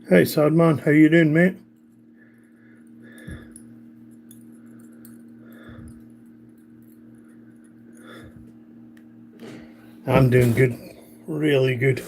Hey Sadman, how you doing, mate? I'm doing good, really good.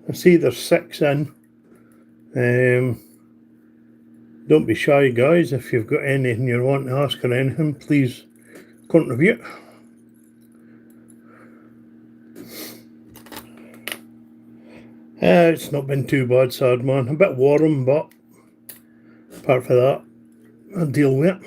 I see there's 6 in. Don't be shy, guys. If you've got anything you want to ask or anything, please contribute. It's not been too bad, Sadman. A bit warm, but apart from that, I'll deal with it.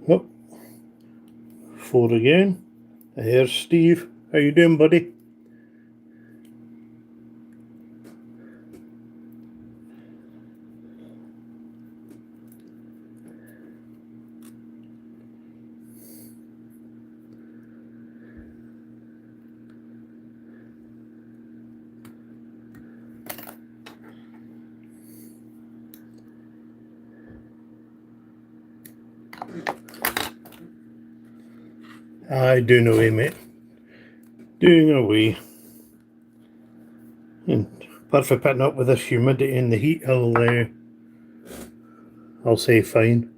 Oh, 4 again. Here's Steve. How you doing, buddy? Aye, doing away, mate. Doing away. And apart from putting up with this humidity and the heat, I'll say fine.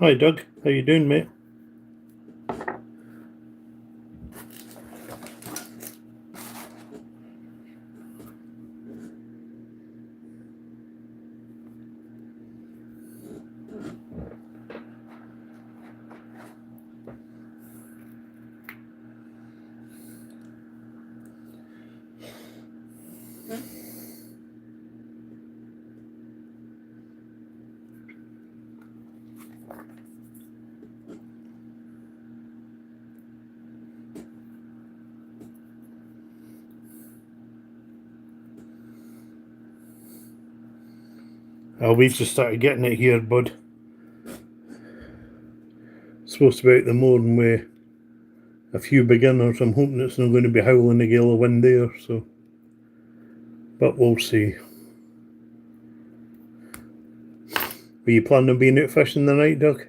Hi Doug, how you doing, mate? We've just started getting it here, bud. It's supposed to be out the morning with a few beginners. I'm hoping it's not going to be howling a gale of wind there, so. But we'll see. Were you planning on being out fishing the night, Doug?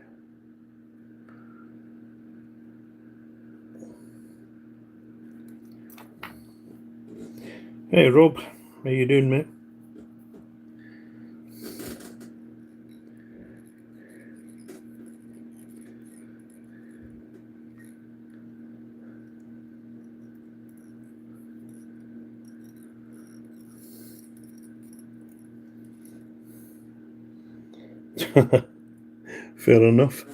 Hey Rob, how you doing, mate? Fair enough.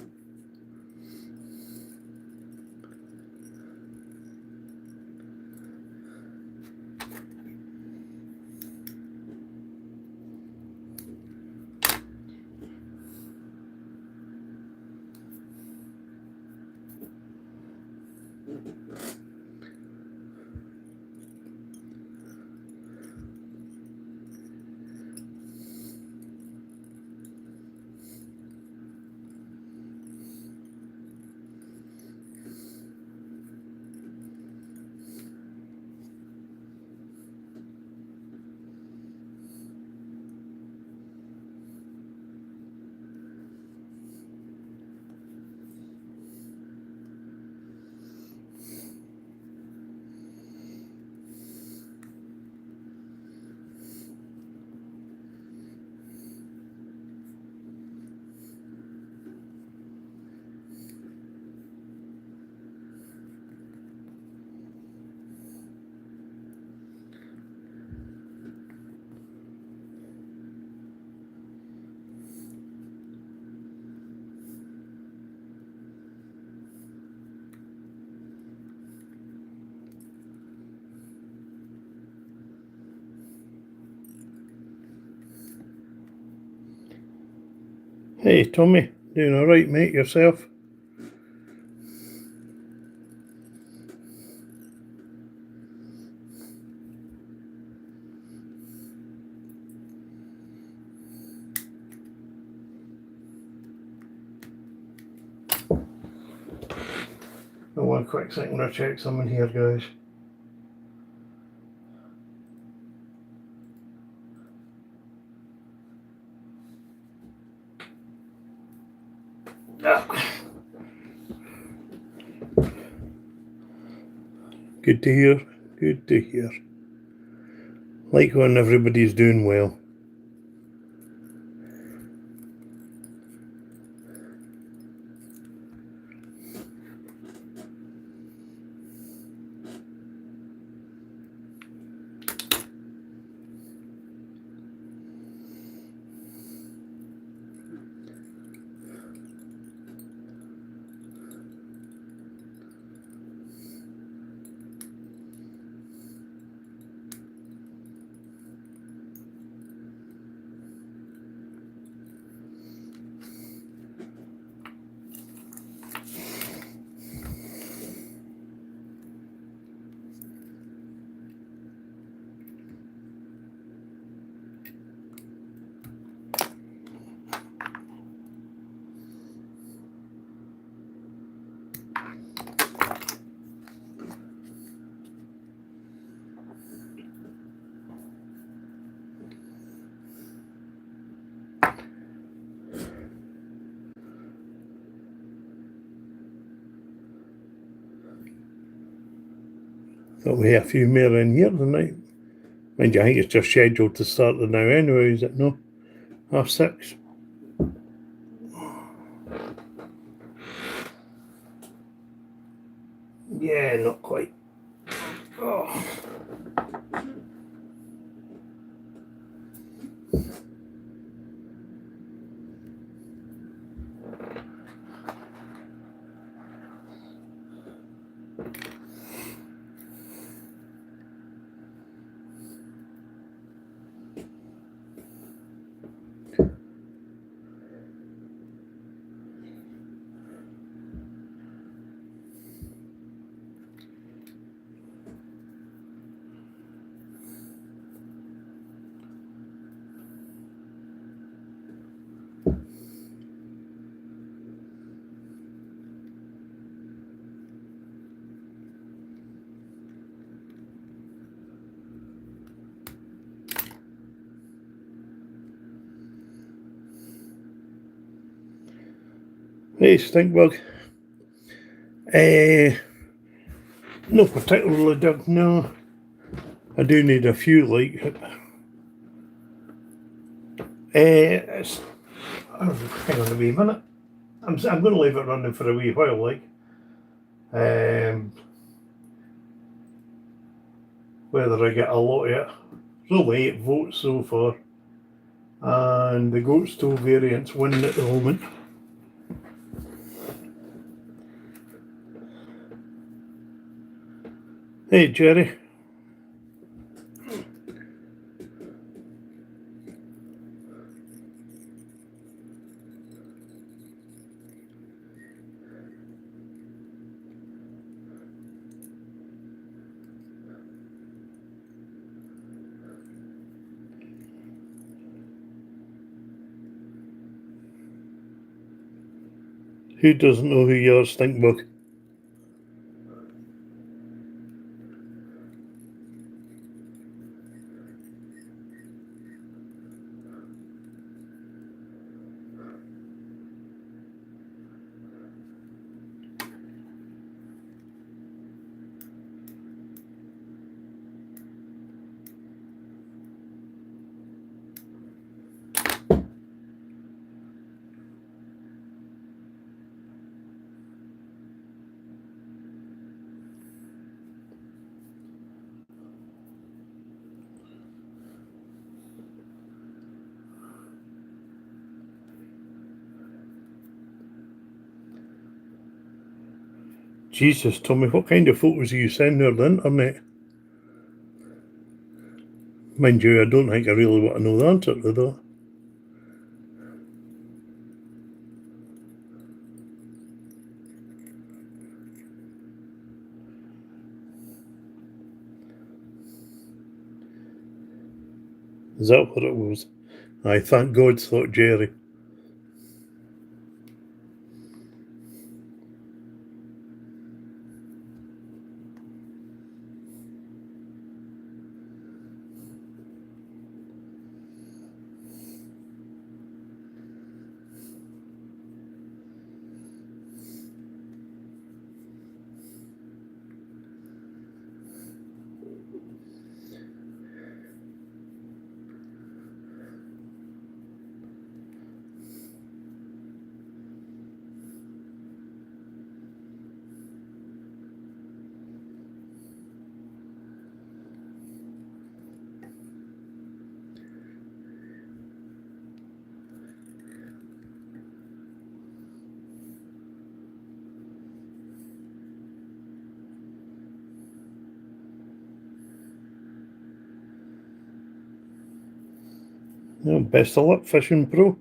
Hey Tommy, doing alright, mate, yourself? Oh, one quick second, I'll check something here, guys. Good to hear, good to hear. Like when everybody's doing well. Thought we had a few more in here tonight. Mind you, I think it's just scheduled to start now anyway, is it no? 6:30. Yeah, not quite. Oh. Hey, Stinkbug. No particularly, Doug, no. I do need a few, like. Hang on a wee minute. I'm going to leave it running for a wee while, like. Whether I get a lot of it. It's only 8 votes so far. And the Goats 2 variant's winning at the moment. Hey, Jerry. Who doesn't know who you are, Stinkbug? Jesus, Tommy, what kind of photos are you sending her the internet? Mind you, I don't think I really want to know the answer to that. Is that what it was? I thank God, thought Jerry. Well, best of luck, Fishing Pro.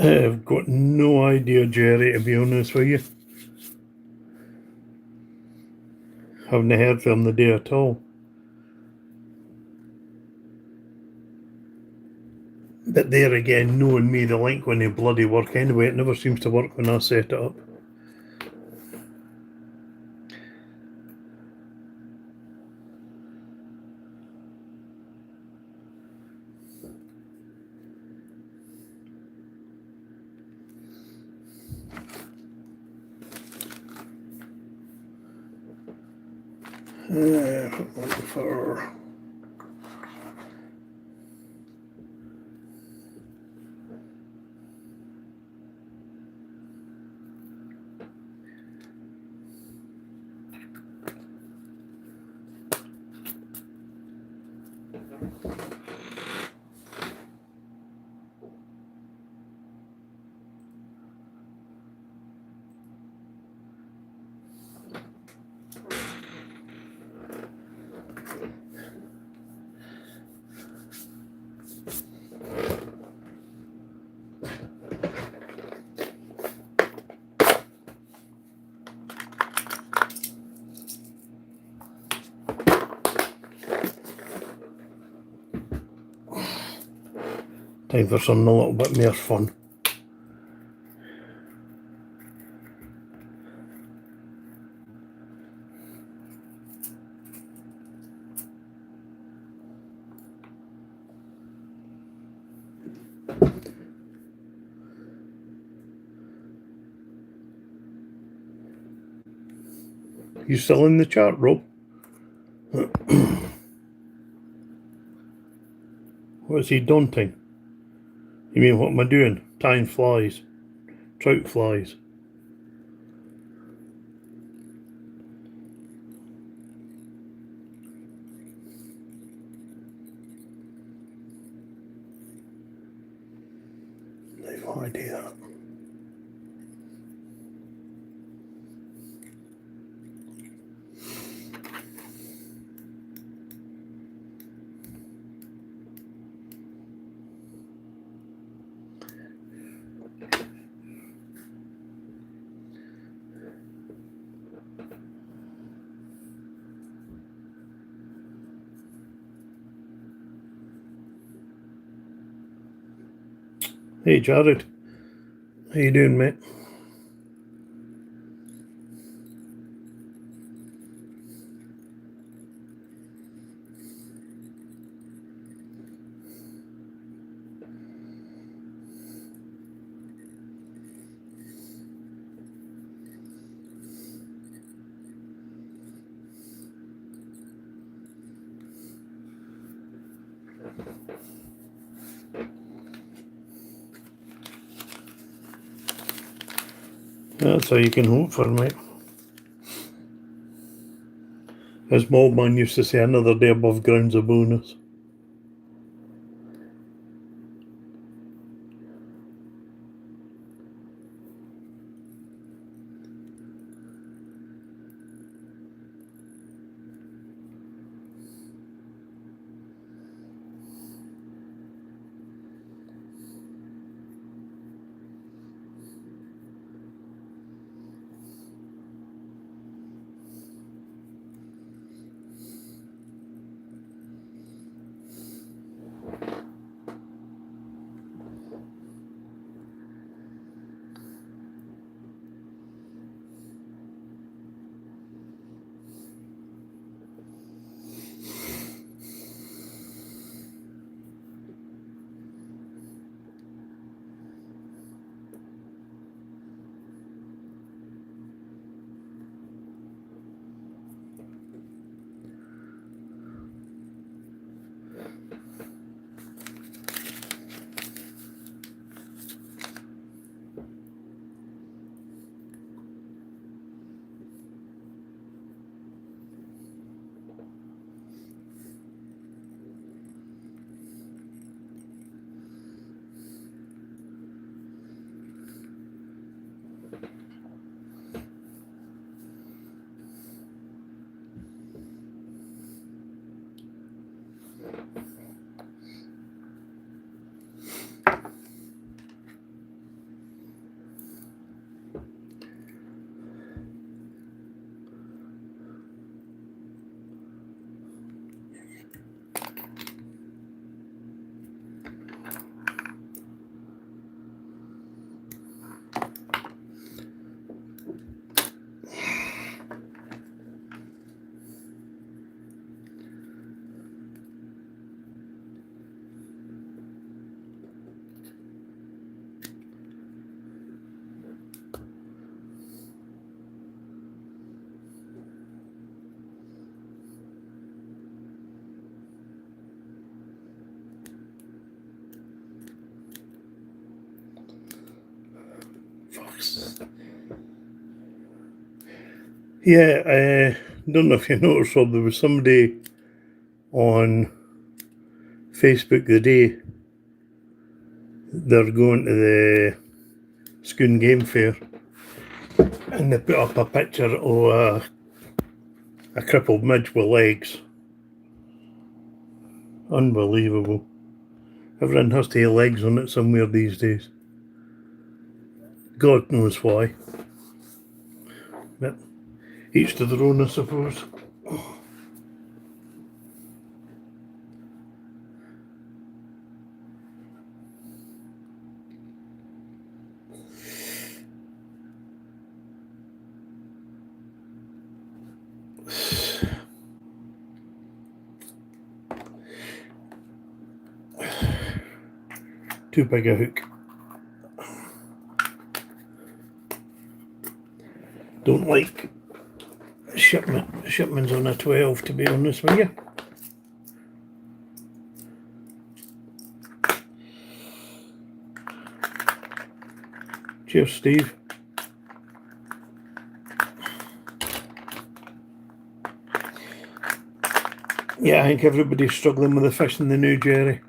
I've got no idea, Jerry, to be honest with you. Haven't heard from the day at all. But there again, knowing me, the link wouldn't bloody work anyway. It never seems to work when I set it up. For time for something a little bit more fun. You still in the chat, Rob? What is he daunting? You mean, what am I doing? Tying flies. Trout flies. I have no idea. Hey, Jared. How you doing, mate? That's how you can hope for, mate. As Moldman used to say, another day above ground's a bonus. Yeah, I don't know if you noticed, Rob, there was somebody on Facebook the day they're going to the Scone Game Fair, and they put up a picture of a crippled midge with legs. Unbelievable. Everything has to have legs on it somewhere these days. God knows why. But each to their own, I suppose. Too big a hook. Don't like shipments on a 12, to be honest with you. Cheers, Steve. Yeah, I think everybody's struggling with the fish in the new Jerry.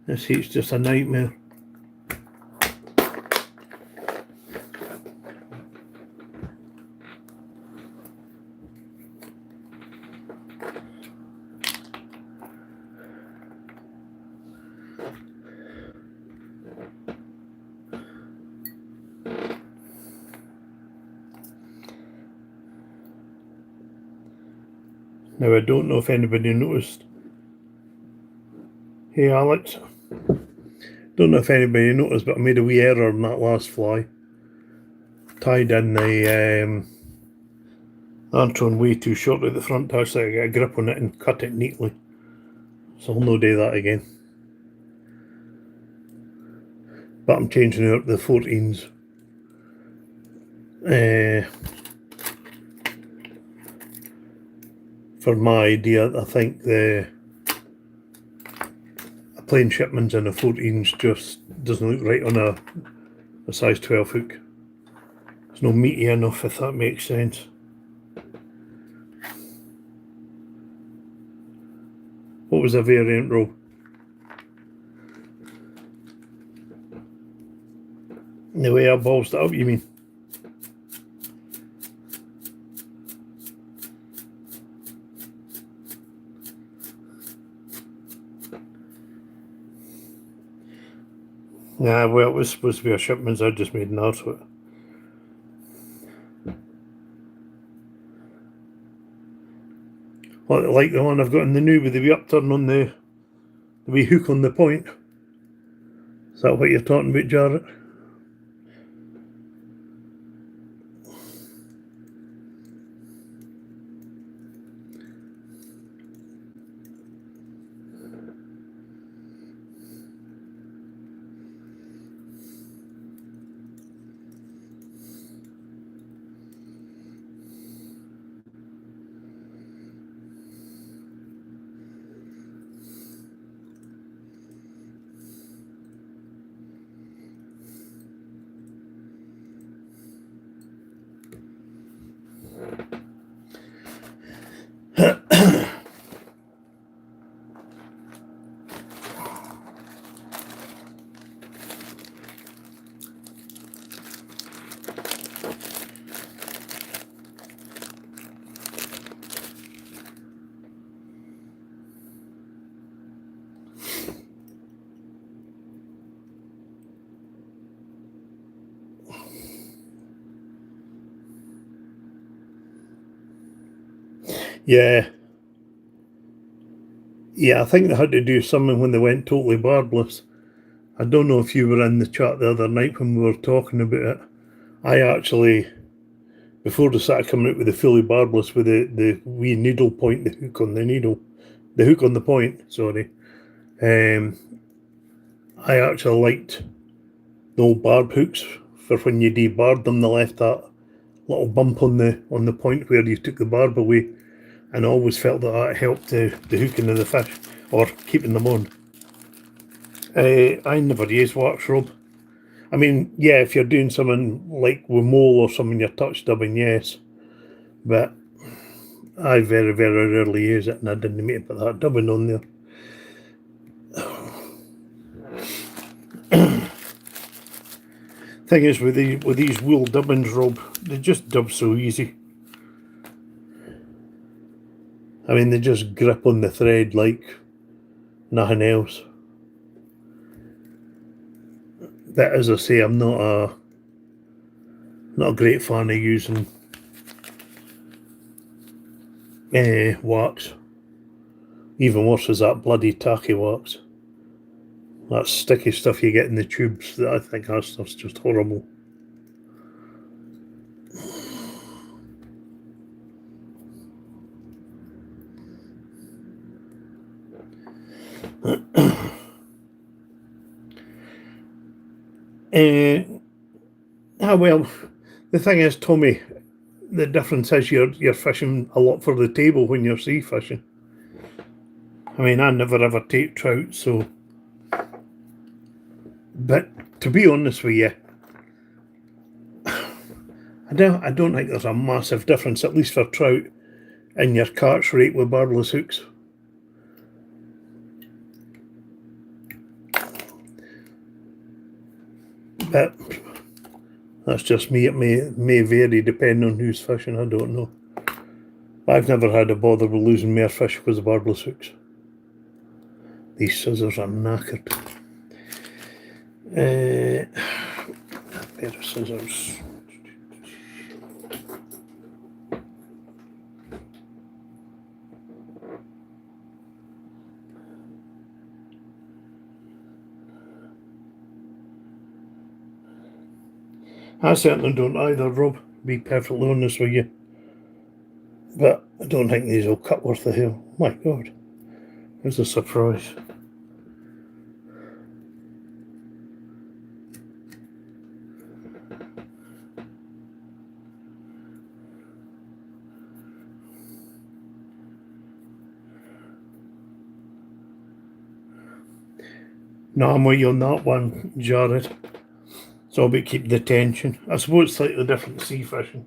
This heat's just a nightmare. Now, I don't know if anybody noticed. Hey, Alex. Don't know if anybody noticed, but I made a wee error on that last fly. Tied in the antron way too short at the front to actually get a grip on it and cut it neatly. So I'll no do that again. But I'm changing out the 14s. For my idea, I think a plain shipments and a 14s just doesn't look right on a size 12 hook. It's not meaty enough, if that makes sense. What was the variant, Rob? The way I ballsed it up, you mean? Nah, well, it was supposed to be a shipments, I just made an arse of it. Like the one I've got in the new with the wee upturn on the wee hook on the point. Is that what you're talking about, Jarrett? Yeah. Yeah, I think they had to do something when they went totally barbless. I don't know if you were in the chat the other night when we were talking about it. I actually, before they started coming out with the fully barbless with the wee needle point, the hook on the needle, the hook on the point, sorry. I actually liked the old barb hooks for when you debarred them. They left that little bump on the point where you took the barb away, and I always felt that helped the hooking of the fish or keeping them on. I never used wax, Rob. I mean, yeah, if you're doing something like with mole or something, you're touch dubbing, yes. But I very, very rarely use it, and I didn't mean to put that dubbing on there. Thing is, with these wool dubbings, Rob, they just dub so easy. I mean, they just grip on the thread like nothing else. But as I say, I'm not a great fan of using wax. Even worse is that bloody tacky wax. That sticky stuff you get in the tubes. I think that stuff's just horrible. Well, the thing is, Tommy, the difference is you're fishing a lot for the table when you're sea fishing. I mean, I never ever take trout, so. But to be honest with you, I don't think there's a massive difference, at least for trout, in your catch rate with barbless hooks. But that's just me. It may vary depending on who's fishing. I don't know. I've never had a bother with losing more fish because of barbless hooks. These scissors are knackered. A pair of scissors. I certainly don't either, Rob, to be perfectly honest with you. But I don't think these will cut worth a hell. My God, there's a surprise. No, I'm with you on that one, Jared. It's all about keeping the tension. I suppose it's slightly different sea fishing.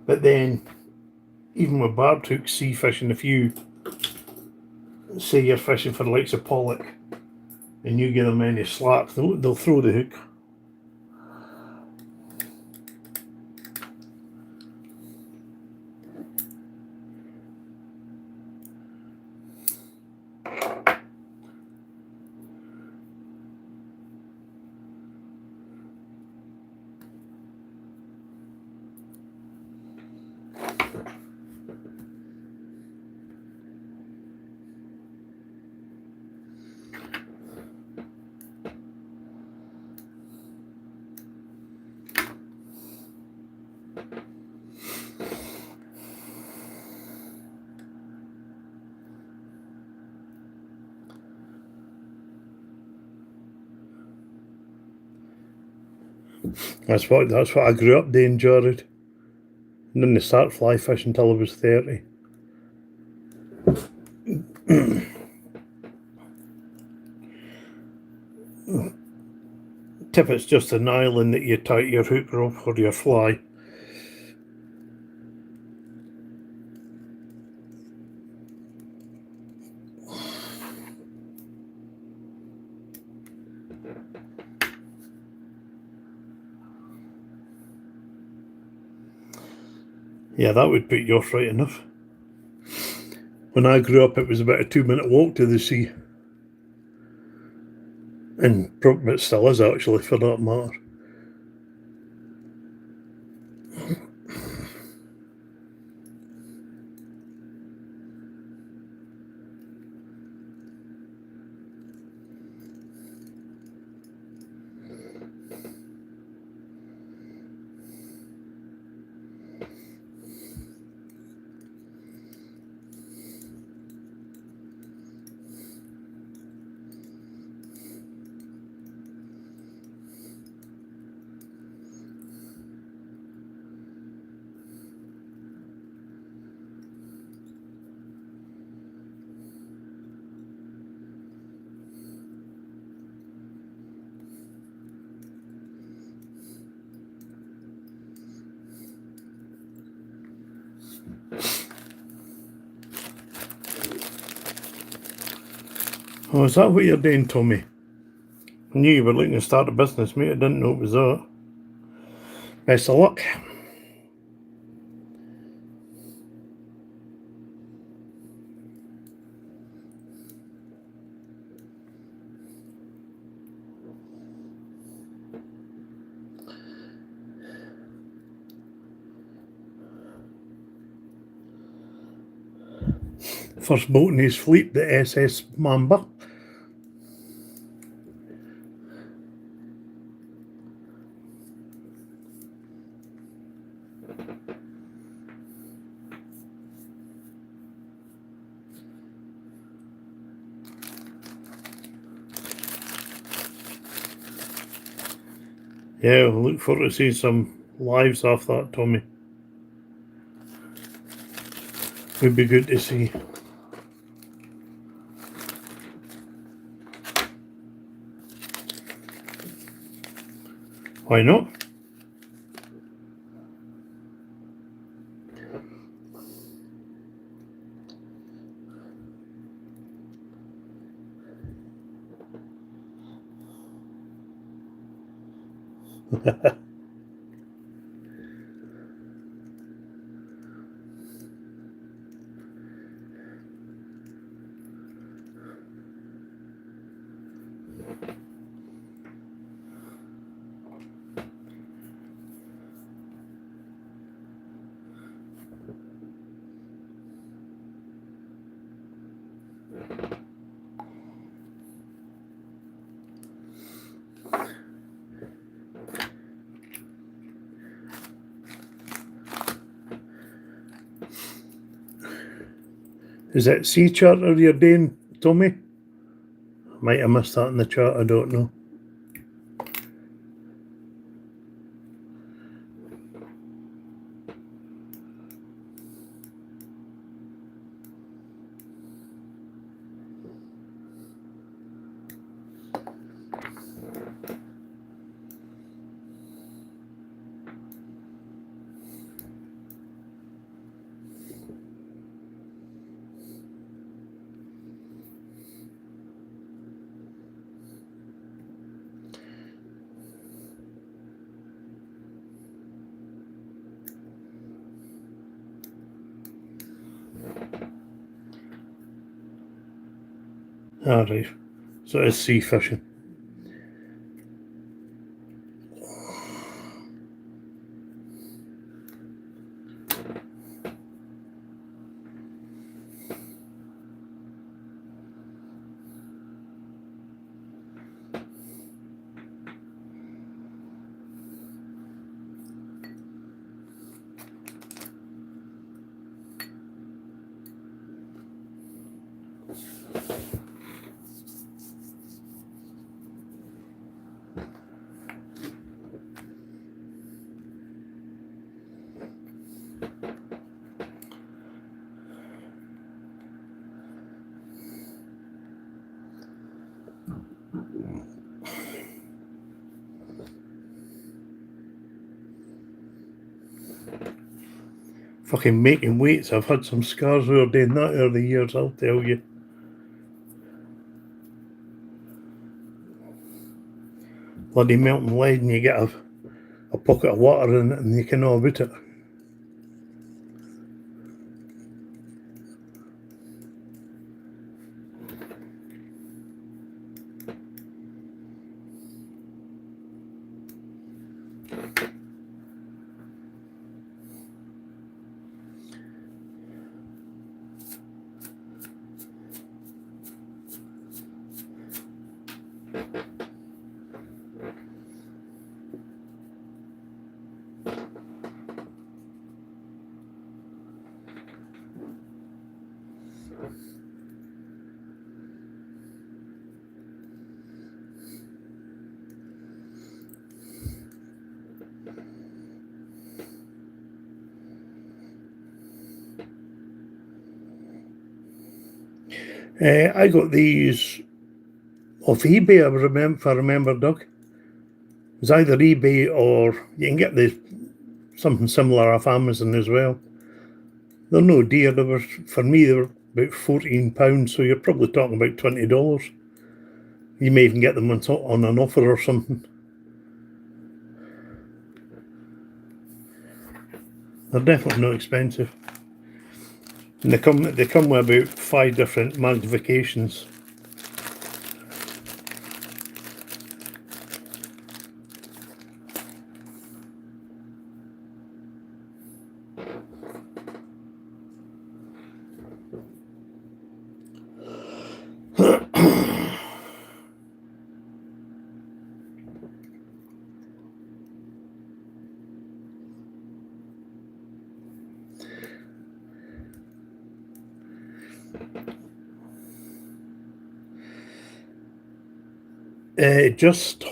But then, even with barbed hooks, sea fishing, if you say you're fishing for the likes of pollock and you give them any slack, they'll throw the hook. That's what I grew up doing, Jared. And didn't start fly fishing until I was 30. Tip, it's just an island that you tie your hook rope or your fly. Yeah, that would put you off right enough. When I grew up, it was about a 2-minute walk to the sea. And it still is, actually, for that matter. Oh, is that what you're doing, Tommy? I knew you were looking to start a business, mate. I didn't know it was that. Best of luck. First boat in his fleet, the SS Mamba. Yeah, we'll look forward to seeing some lives off that, Tommy. Would be good to see. Why not? Is that sea charter you're doing, Tommy? Might have missed that in the chat, I don't know. Alright, so it's sea fishing. Fucking making weights, I've had some scars over doing that over the years, I'll tell you. Bloody melting lead and you get a pocket of water in it and you can know about it. I got these off eBay, if I remember, Doug. It was either eBay or you can get something similar off Amazon as well. They're no dear. For me, they were about £14, so you're probably talking about $20. You may even get them on an offer or something. They're definitely not expensive. And they come with about 5 different magnifications. Just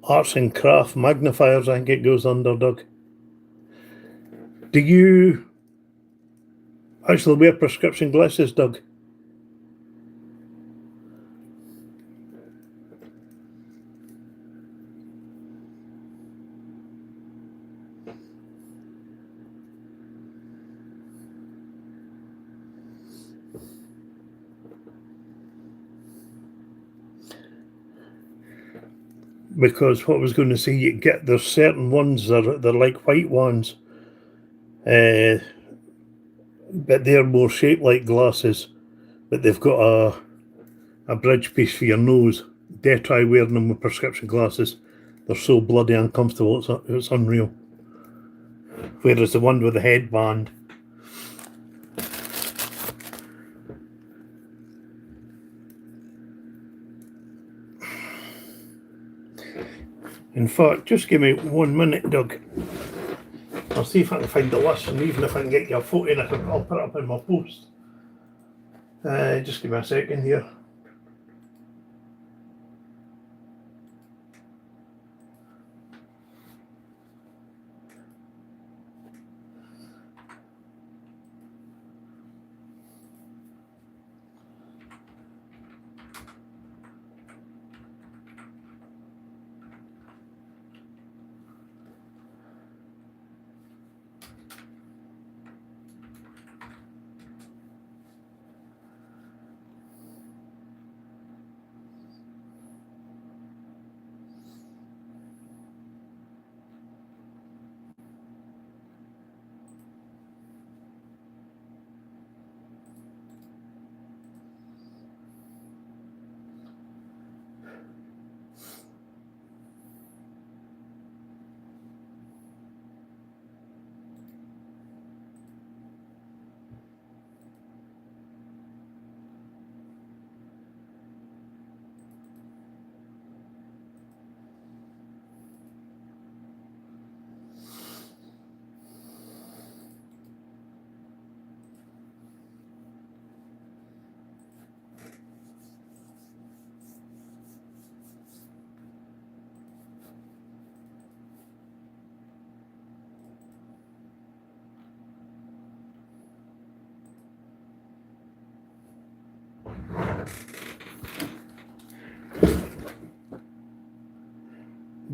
arts and craft magnifiers, I think it goes under, Doug. Do you actually wear prescription glasses, Doug? Because what I was going to say, you get there's certain ones they're like white ones, but they're more shaped like glasses, but they've got a bridge piece for your nose. Dare try wearing them with prescription glasses. They're so bloody uncomfortable, it's unreal. Whereas the one with the headband, in fact, just give me 1 minute, Doug. I'll see if I can find the list, and even if I can get you a photo, and I'll put it up in my post. Just give me a second here.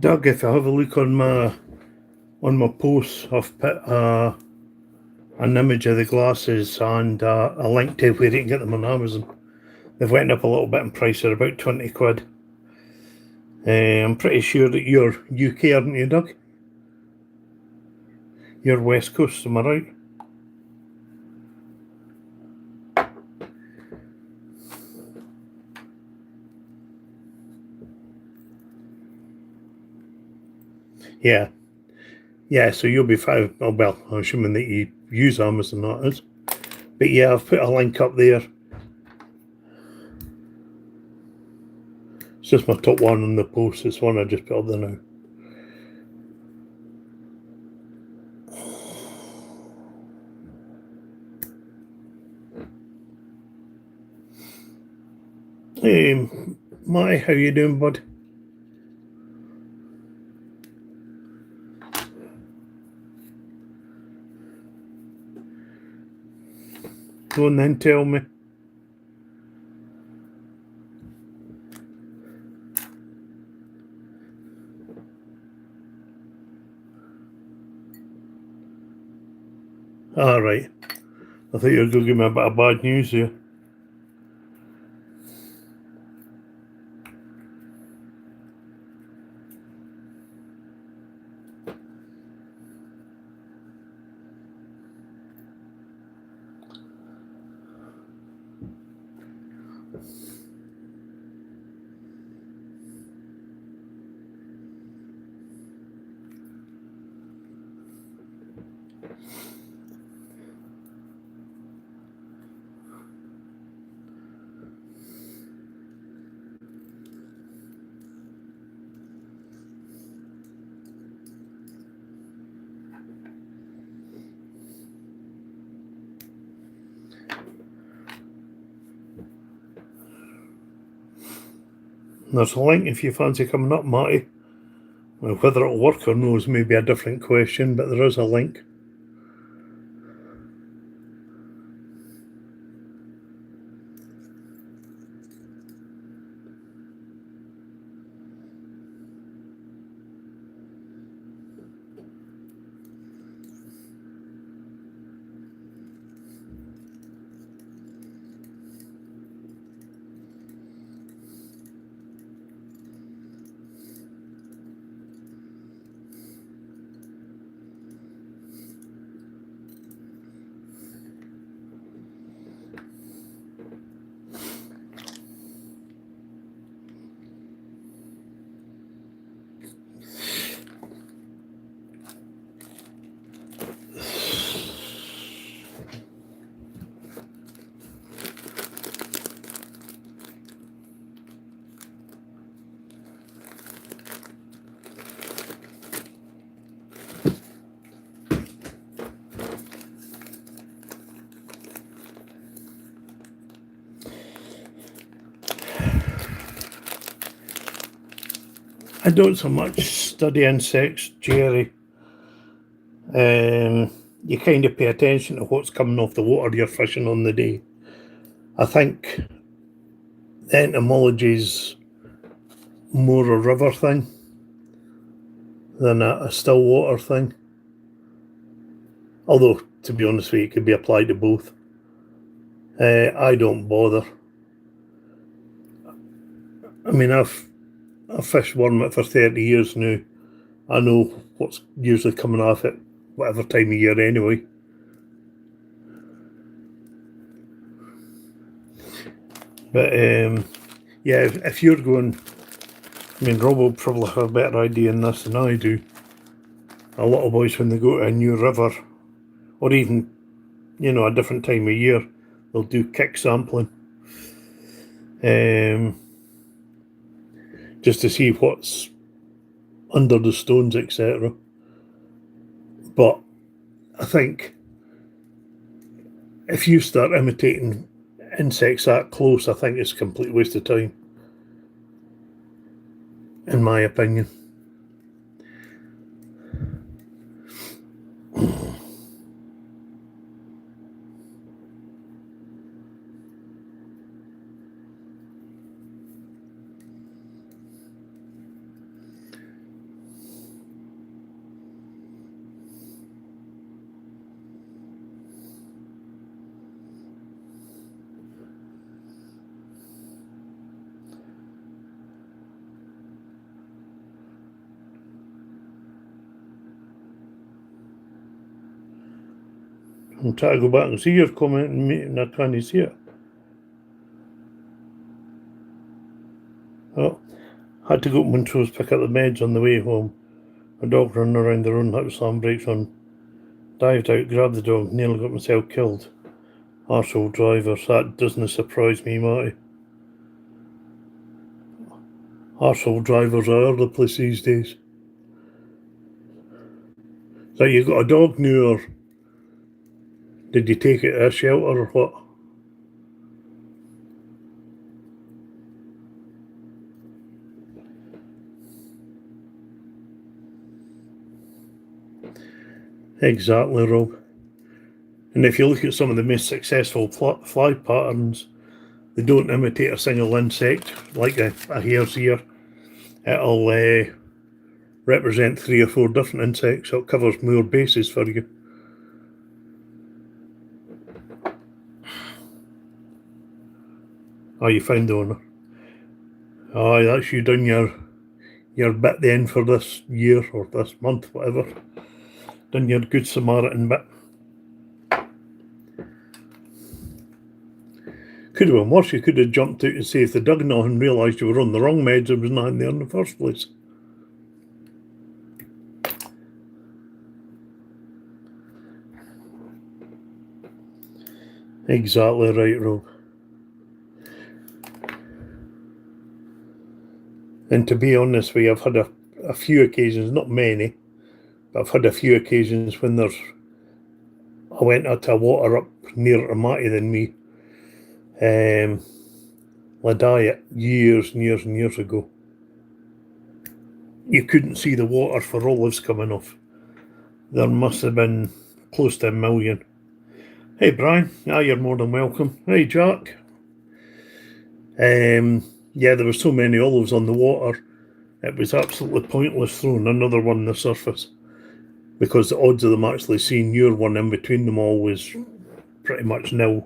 Doug, if you have a look on my posts, I've put an image of the glasses and a link to where you can get them on Amazon. They've went up a little bit in price, they're about 20 quid. I'm pretty sure that you're UK, aren't you, Doug? You're West Coast, am I right? Yeah. Yeah, so you'll be fine. Oh, well, I'm assuming that you use Amazon, that is. But yeah, I've put a link up there. It's just my top one on the post. It's one I just put up there now. Hey, Matty, how you doing, bud? Go on then, tell me. Ah, right. I thought you were going to give me a bit of bad news here. There's a link if you fancy coming up, Matty. Well, whether it'll work or no is maybe a different question, but there is a link. I don't so much study insects, Jerry. You kind of pay attention to what's coming off the water you're fishing on the day. I think the entomology's more a river thing than a still water thing. Although, to be honest with you, it could be applied to both. I don't bother. I mean, I've fished wormit for 30 years now. I know what's usually coming off it, whatever time of year anyway. But yeah, if you're going, I mean, Rob will probably have a better idea in this than I do. A lot of boys, when they go to a new river, or even, a different time of year, they'll do kick sampling. Just to see what's under the stones, etc. But I think if you start imitating insects that close, I think it's a complete waste of time, in my opinion. I'm trying to go back and see your comment and I can't see it. Oh, had to go to Montrose, pick up the meds on the way home. A dog running around their own house, slam brakes on. Dived out, grabbed the dog, nearly got myself killed. Arsehole drivers, that doesn't surprise me, Matty. Arsehole drivers are all the place these days. So you got a dog now, or did you take it to a shelter or what? Exactly, Rob. And if you look at some of the most successful fly patterns, they don't imitate a single insect, like a hare's ear. It'll represent 3 or 4 different insects, so it covers more bases for you. Oh, you found the owner. Oh, that's you done your bit then for this year or this month, whatever. Done your good Samaritan bit. Could have been worse. You could have jumped out to see if they dug nothing and realised you were on the wrong meds. There was nothing there in the first place. Exactly right, Rob. And to be honest with you, I've had a few occasions, not many, but I've had a few occasions when I went out to a water up nearer to Matty than me. Ladayat, years and years and years ago. You couldn't see the water for olives coming off. There must have been close to 1 million. Hey Brian, you're more than welcome. Hey Jack. Yeah, there were so many olives on the water, it was absolutely pointless throwing another one on the surface, because the odds of them actually seeing your one in between them all was pretty much nil.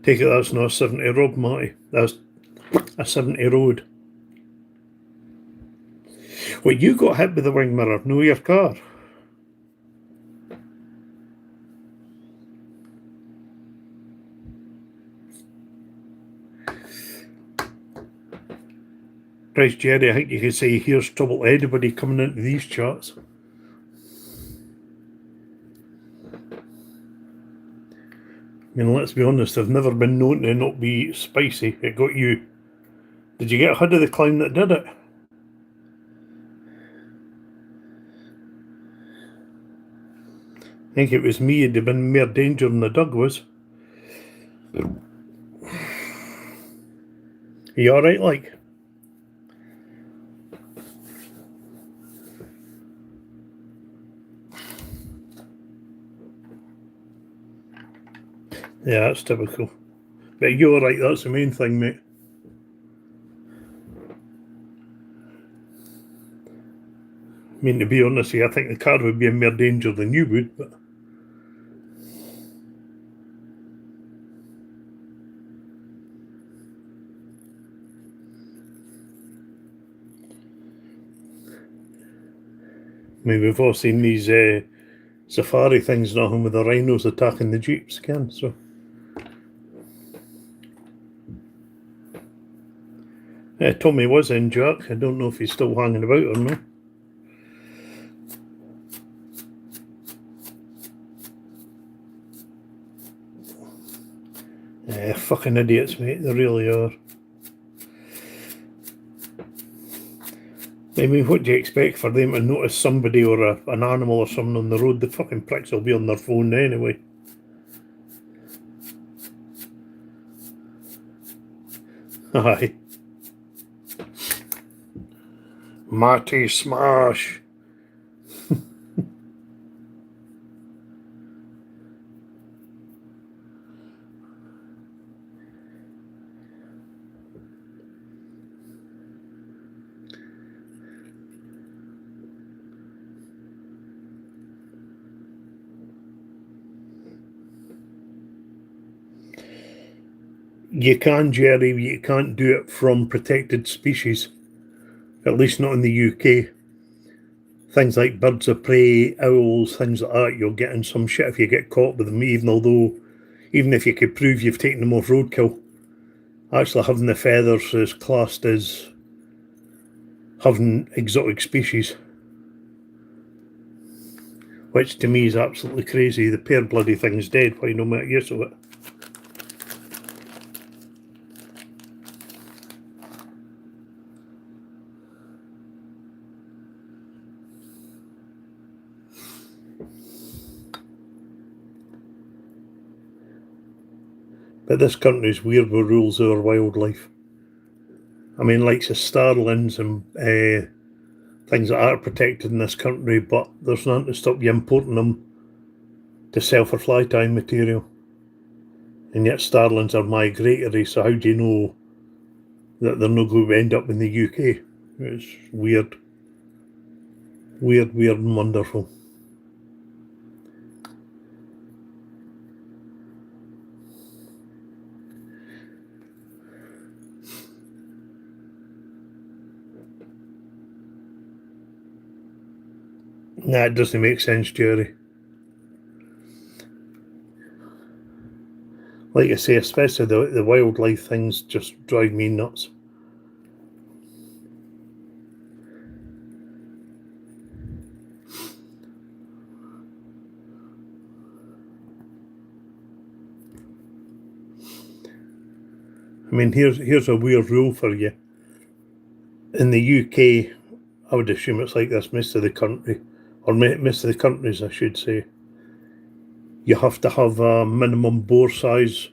Take it that's not a 70 road, Matty. That's a 70 road. Well, you got hit with the wing mirror, no your car. Christ, Jerry, I think you could say here's trouble to anybody coming into these charts. I mean, let's be honest, I've never been known to not be spicy. It got you. Did you get ahead of the clown that did it? I think it was me who'd have been more danger than the Doug was. Are you alright, like? Yeah, that's typical. But you're alright, that's the main thing, mate. I mean, to be honest with you, I think the car would be in more danger than you would, but... I mean, we've all seen these safari things now with the rhinos attacking the jeeps again, so... Tommy was in, Jack. I don't know if he's still hanging about or not. Fucking idiots, mate. They really are. I mean, what do you expect for them to notice somebody or an animal or something on the road? The fucking pricks will be on their phone anyway. Aye. Matty smash. You can, Jerry, you can't do it from protected species. At least not in the UK. Things like birds of prey, owls, things like that, you'll get in some shit if you get caught with them, even if you could prove you've taken them off roadkill. Actually having the feathers is classed as having exotic species. Which to me is absolutely crazy. The poor bloody thing's dead, why no make use of it? But this country's weird with rules over wildlife. I mean, like the starlings and things that are protected in this country, but there's nothing to stop you importing them to sell for fly tying material. And yet starlings are migratory, so how do you know that they're not going to end up in the UK? It's weird. Weird and wonderful. Nah, it doesn't make sense, Jerry. Like I say, especially the wildlife things just drive me nuts. I mean, here's a weird rule for you. In the UK, I would assume it's like this most of the country, or most of the countries, I should say. You have to have a minimum bore size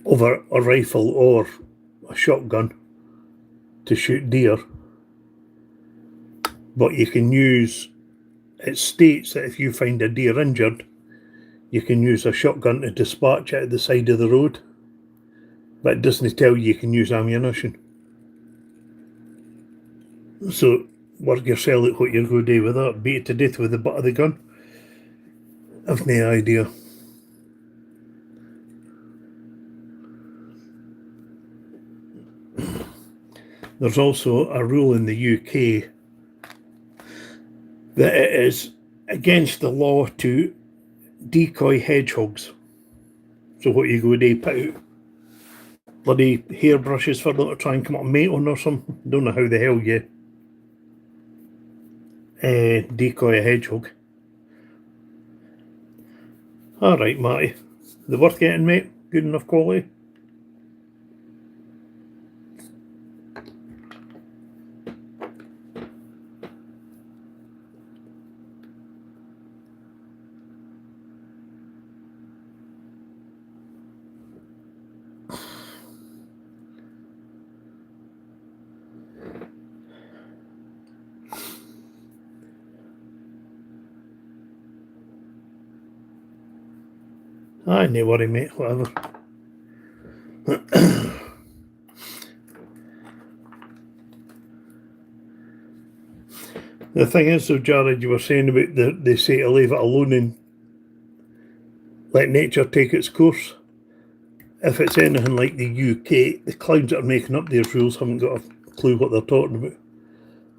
of a rifle or a shotgun to shoot deer. But you can use, it states that if you find a deer injured, you can use a shotgun to dispatch it at the side of the road. But it doesn't tell you can use ammunition. So work yourself out what you're going to do with that. Beat it to death with the butt of the gun. I've no idea. There's also a rule in the UK that it is against the law to decoy hedgehogs. So what you go to put out bloody hairbrushes for them to try and come up and mate on or something? Don't know how the hell you decoy a hedgehog. Alright, Matty. They worth getting, mate? Good enough quality? Aye, no worry, mate. Whatever. The thing is, though, Jared, you were saying about they say to leave it alone and let nature take its course. If it's anything like the UK, the clowns that are making up these rules haven't got a clue what they're talking about.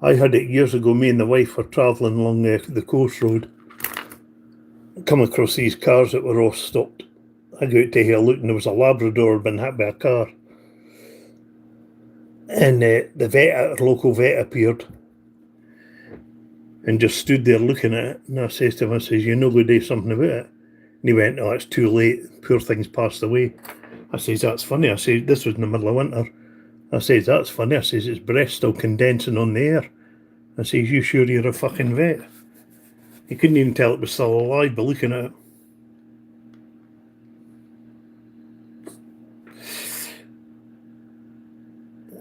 I had it years ago. Me and the wife were travelling along the coast road, come across these cars that were all stopped. I go out to have a look, and there was a Labrador had been hit by a car. And the local vet appeared and just stood there looking at it. And I says to him, I says, "You're not going to do something about it?" And he went, "Oh, it's too late. Poor thing's passed away." I says, "That's funny." I says, "This was in the middle of winter." I says, "That's funny." I says, "Its breath still condensing on the air." I says, "You sure you're a fucking vet?" He couldn't even tell it was still alive by looking at it.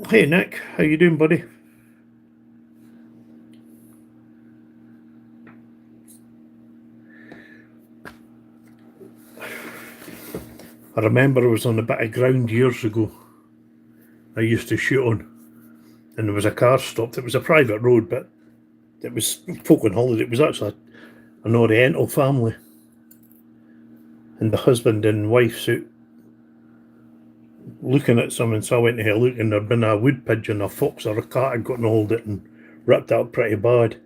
Hey Nick, how you doing, buddy? I remember I was on a bit of ground years ago I used to shoot on, and there was a car stopped. It was a private road, but it was folk on holiday. It was actually an Oriental family, and the husband and wife suit looking at something. So I went to have a look, and there'd been a wood pigeon, a fox, or a cat had gotten hold of it and ripped it up pretty bad.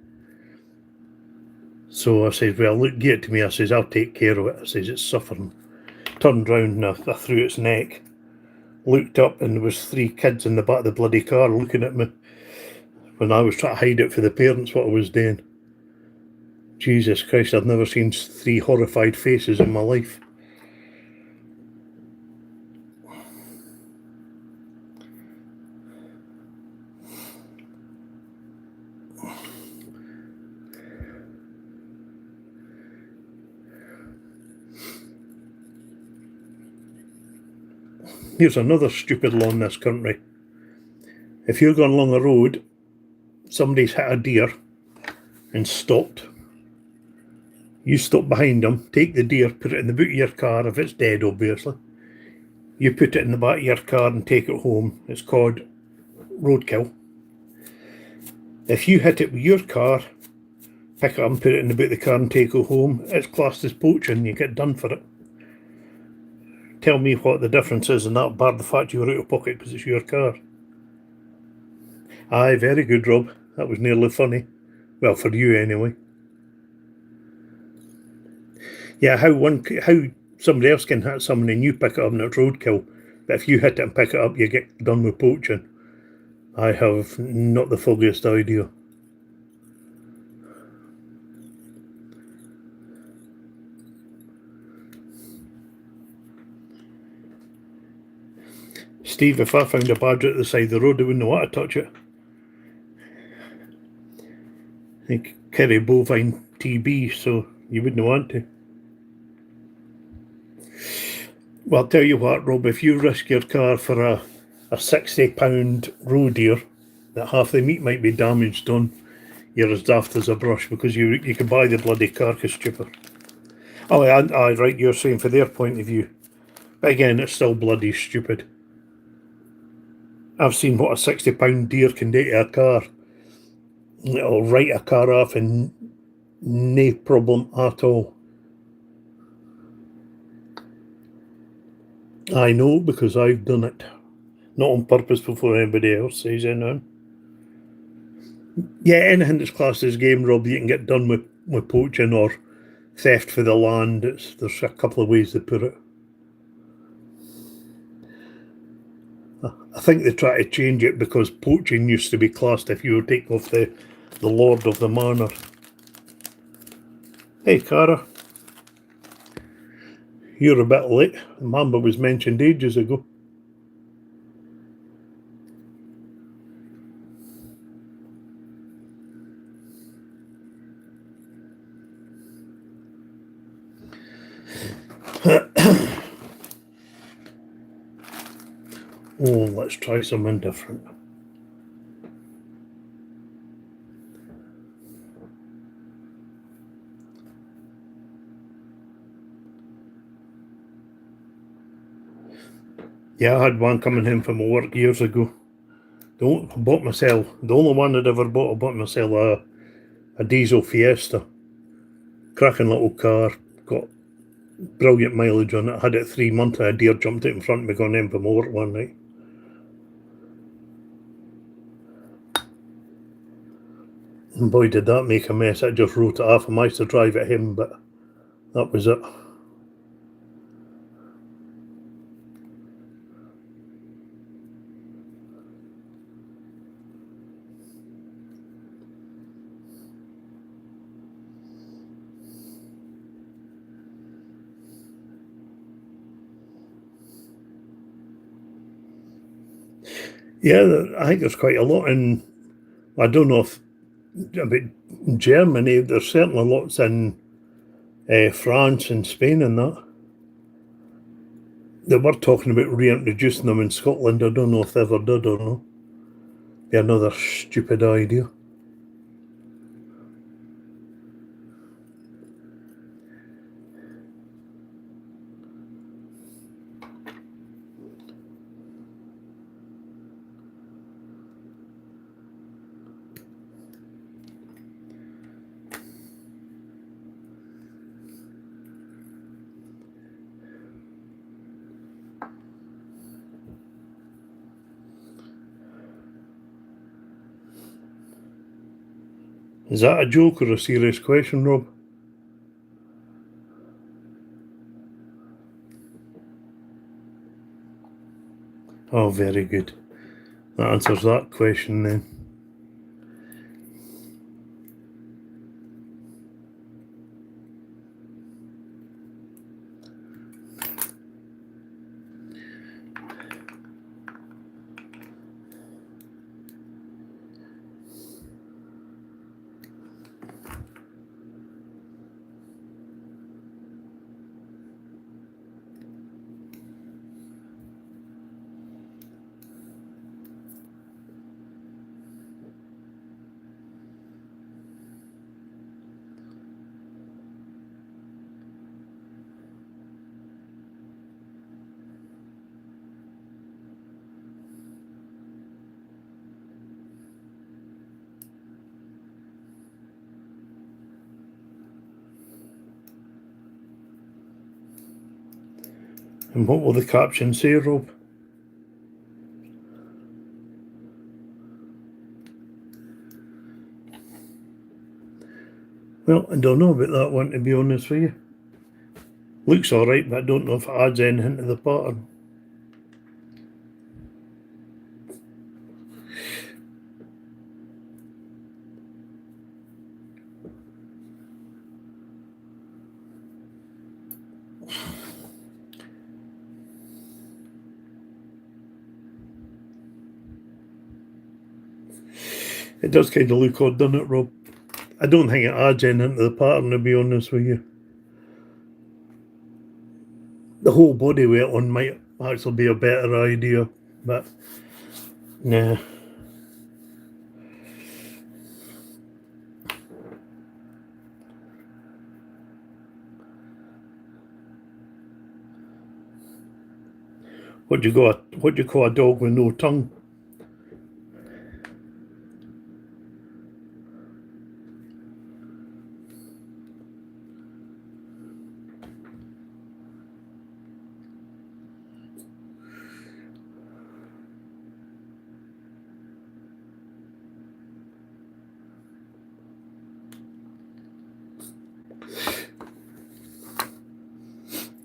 So I said, "Well, look, give it to me." I says, "I'll take care of it." I says, "It's suffering." Turned round and I threw its neck. Looked up, and there was 3 kids in the back of the bloody car looking at me when I was trying to hide it for the parents what I was doing. Jesus Christ, I've never seen 3 horrified faces in my life. Here's another stupid law in this country. If you're going along a road, somebody's hit a deer and stopped. You stop behind them, take the deer, put it in the boot of your car, if it's dead obviously. You put it in the back of your car and take it home. It's called roadkill. If you hit it with your car, pick it up and put it in the boot of the car and take it home, it's classed as poaching. You get done for it. Tell me what the difference is in that, bar the fact you're out of pocket because it's your car. Aye, very good, Rob. That was nearly funny. Well, for you anyway. Yeah, how somebody else can hit someone and you pick it up and it's roadkill, but if you hit it and pick it up, you get done with poaching. I have not the foggiest idea. Steve, if I found a badger at the side of the road, I wouldn't want to touch it. They carry bovine TB, so you wouldn't want to. Well, I'll tell you what, Rob, if you risk your car for a £60 roe deer that half the meat might be damaged on, you're as daft as a brush, because you can buy the bloody carcass cheaper. Oh, I right, you're saying for their point of view. But again, it's still bloody stupid. I've seen what a £60 deer can do to a car. It'll write a car off and no problem at all. I know, because I've done it. Not on purpose before anybody else says anything. Yeah, anything that's classed as game rob, you can get done with poaching or theft for the land. There's a couple of ways to put it. I think they try to change it because poaching used to be classed if you were taking off the lord of the manor. Hey, Cara. You're a bit late. Mamba was mentioned ages ago. Oh, let's try something different. Yeah, I had one coming in from work years ago. The only one I'd ever bought, I bought myself a diesel Fiesta. Cracking little car, got brilliant mileage on it. I had it 3 months and a deer jumped out in front of me going in from work one night. And boy, did that make a mess. I just wrote it off. I managed to drive at him, but that was it. Yeah, I think there's quite a lot in, I don't know if about Germany, there's certainly lots in France and Spain and that. They were talking about reintroducing them in Scotland. I don't know if they ever did or not. Be another stupid idea. Is that a joke or a serious question, Rob? Oh, very good. That answers that question then. And what will the caption say, Rob? Well, I don't know about that one, to be honest with you. Looks alright, but I don't know if it adds anything to the pattern. It does kind of look odd, doesn't it, Rob? I don't think it adds anything to the pattern, to be honest with you. The whole body weight one might actually be a better idea, but nah. What do you call a dog with no tongue?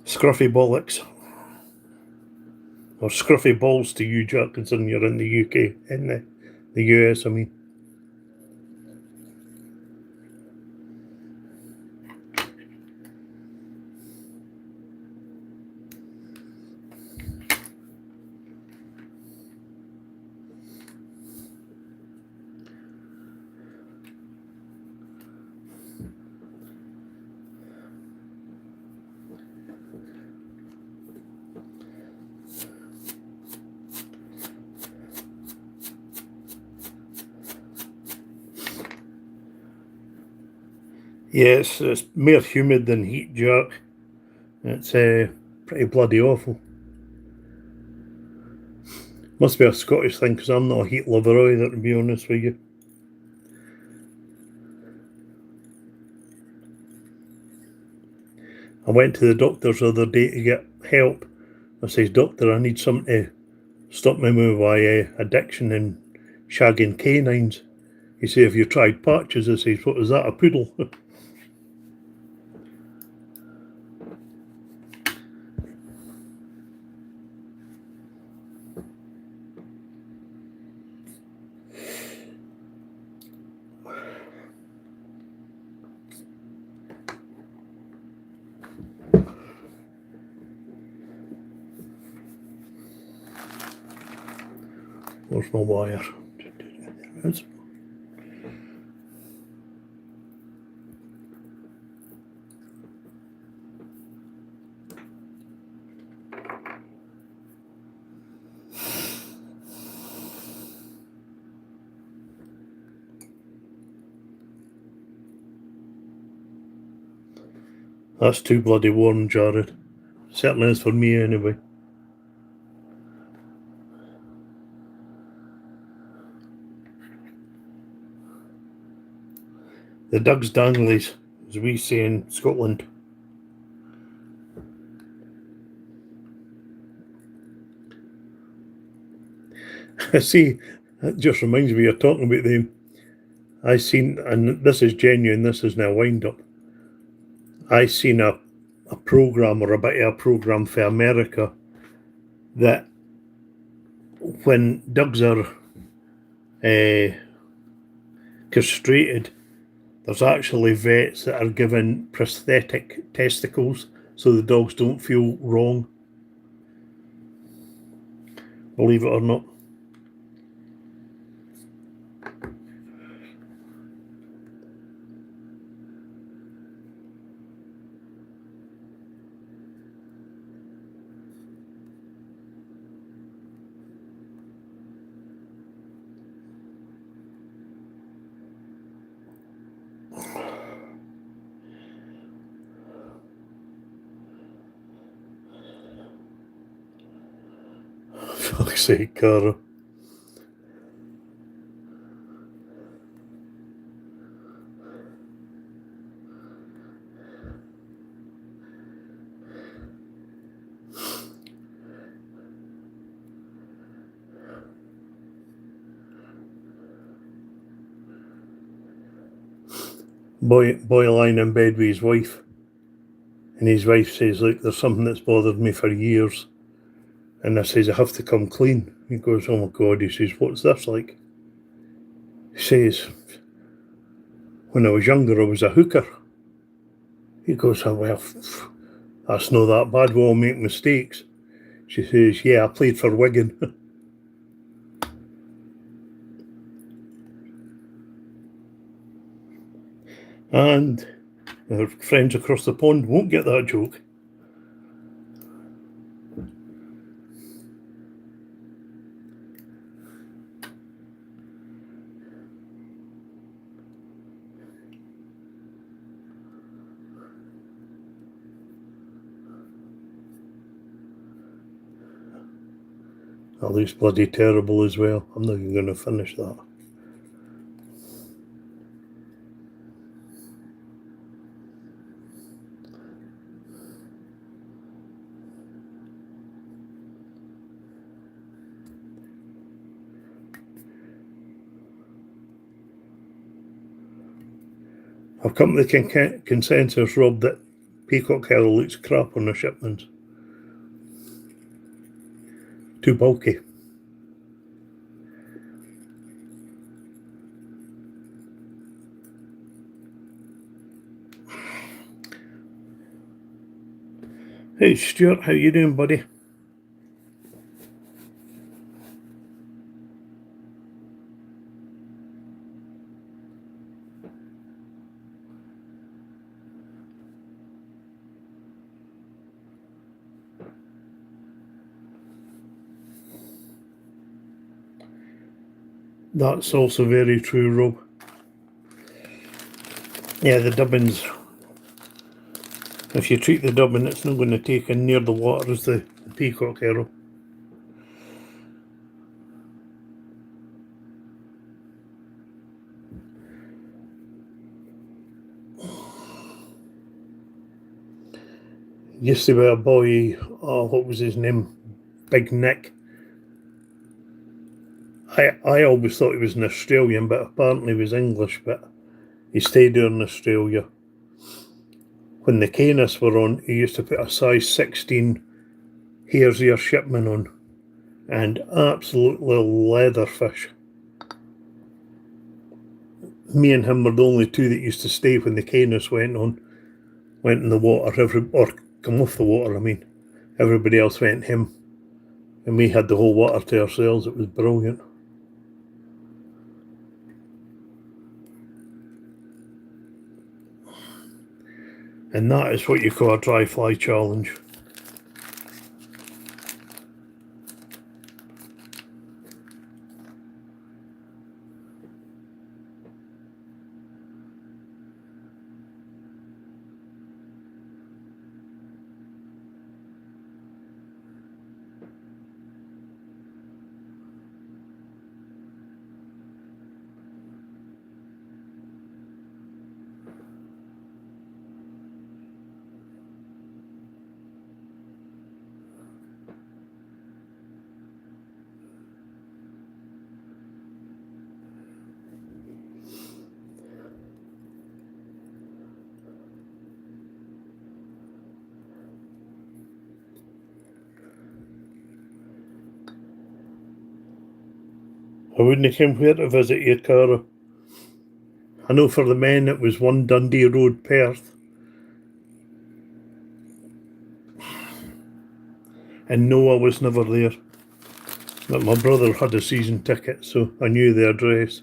Scruffy bollocks. Or scruffy balls to you, Jack, considering you're in the UK, in the US, I mean. Yes, it's more humid than heat, Jack. It's pretty bloody awful. Must be a Scottish thing, because I'm not a heat lover either, to be honest with you. I went to the doctor's the other day to get help. I says, Doctor, I need something to stop me with my addiction and shagging canines. He said, have you tried patches? I says, what is that, a poodle? Where's my wire? There it is. That's too bloody warm, Jared. Certainly is for me, anyway. The Dugs Danglies, as we say in Scotland. See, that just reminds me, you're talking about them. I seen, and this is genuine, this is now wind up. I seen a program, or a bit of a program for America, that when dogs are castrated, there's actually vets that are given prosthetic testicles so the dogs don't feel wrong. Believe it or not. For fuck's sake, Cara. boy lying in bed with his wife, and his wife says, "Look, there's something that's bothered me for years." And I says, "I have to come clean." He goes, "Oh my God," he says, "what's this like?" He says, "When I was younger, I was a hooker." He goes, "Oh, well, that's not that bad, we all make mistakes." She says, "Yeah, I played for Wigan." And her friends across the pond won't get that joke. That looks bloody terrible as well. I'm not even going to finish that. I've come to the consensus, Rob, that Peacock Herald looks crap on the shipments. Too bulky. Hey Stuart, how you doing, buddy? That's also very true, Rob. Yeah, the dubbins. If you treat the dubbin, it's not going to take in near the water as the Peacock Herald. Used to be a boy, what was his name? Big Nick. I always thought he was an Australian, but apparently he was English, but he stayed there in Australia. When the Canis were on, he used to put a size 16 hare's ear shipment on, and absolutely leather fish. Me and him were the only two that used to stay when the Canis went in the water, or come off the water, I mean. Everybody else went him, and we had the whole water to ourselves. It was brilliant. And that is what you call a dry fly challenge. I wouldn't have come here to visit you, Cara. I know for the men it was 1 Dundee Road, Perth. And no, I was never there. But my brother had a season ticket, so I knew the address.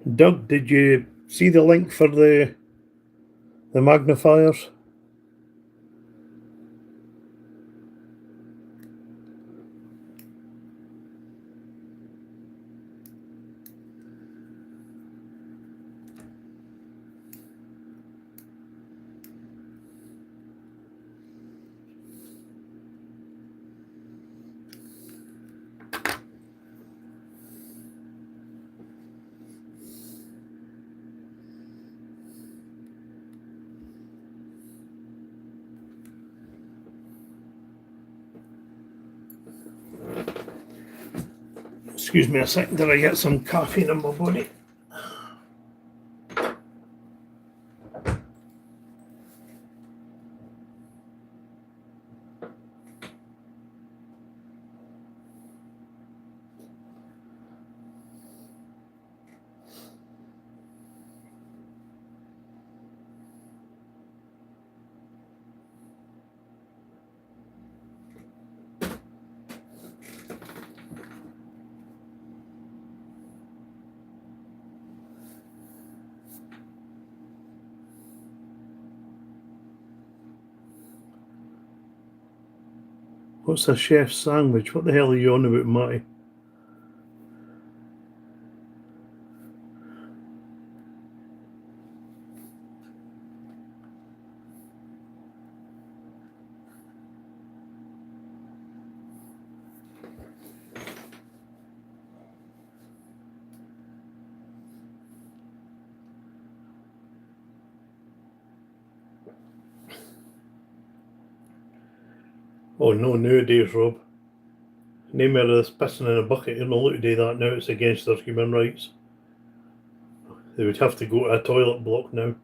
Doug, did you see the link for the magnifiers? Excuse me a second, did I get some caffeine in my body? What's a chef's sandwich? What the hell are you on about, Matty? Oh no, nowadays, Rob. No more of this pissing in a bucket. You're not allowed to do that now. It's against their human rights. They would have to go to a toilet block now.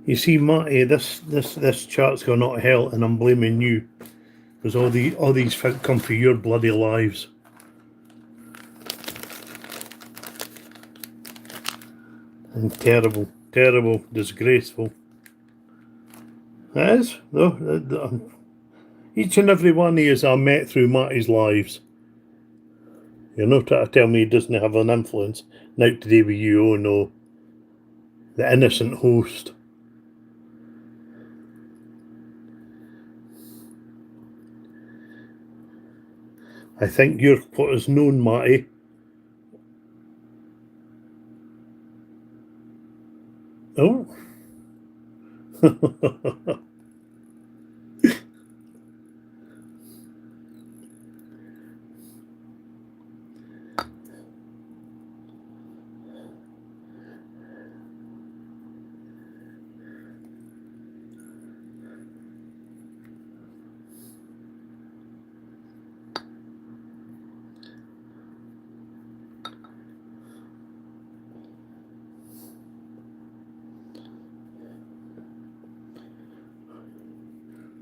You see, Matty, this chart's gone out of hell, and I'm blaming you because all these folk come for your bloody lives. And terrible, terrible, disgraceful. It is. No, each and every one of you I met through Matty's lives. You're not trying to tell me he doesn't have an influence. Now today with you, oh no. The innocent host. I think you're what is known, Matty. Oh.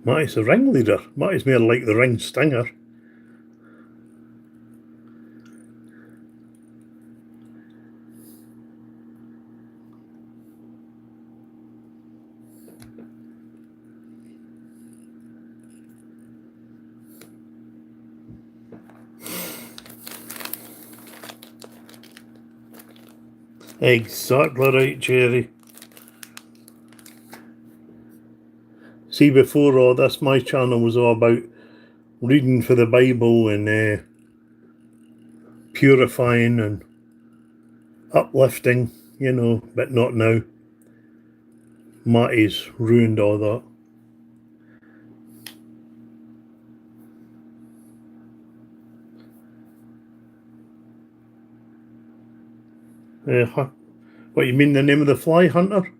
Matty's the ringleader. Matty's more like the ring stinger. Exactly right, Jerry. See, before all this, my channel was all about reading for the Bible and purifying and uplifting, you know, but not now. Matty's ruined all that. What, you mean the name of the fly hunter?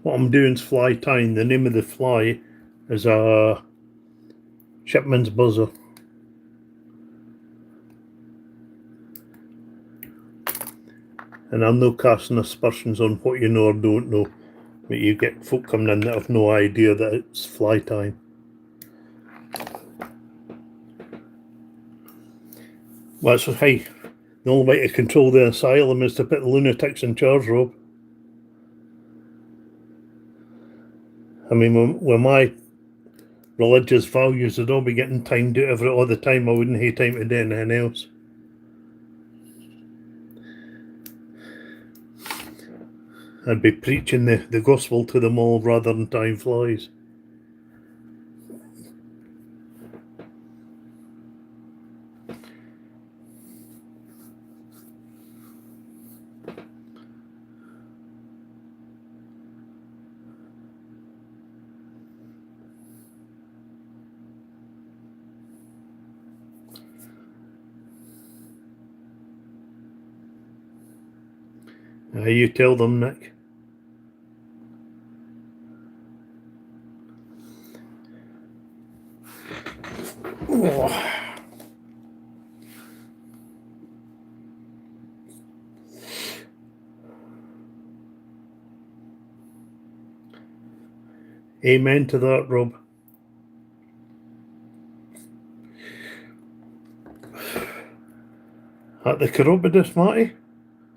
What I'm doing's fly tying. The name of the fly is a shipman's buzzer. And I'm no casting aspersions on what you know or don't know. But you get folk coming in that have no idea that it's fly tying. Well, that's hey, the only way to control the asylum is to put the lunatics in charge, Rob. I mean, with my religious values, I'd all be getting time to do it all the time. I wouldn't have time to do anything else. I'd be preaching the gospel to them all rather than tying flies. You tell them, Nick. Oh. Amen to that, Rob. At the chiropodist, Matty?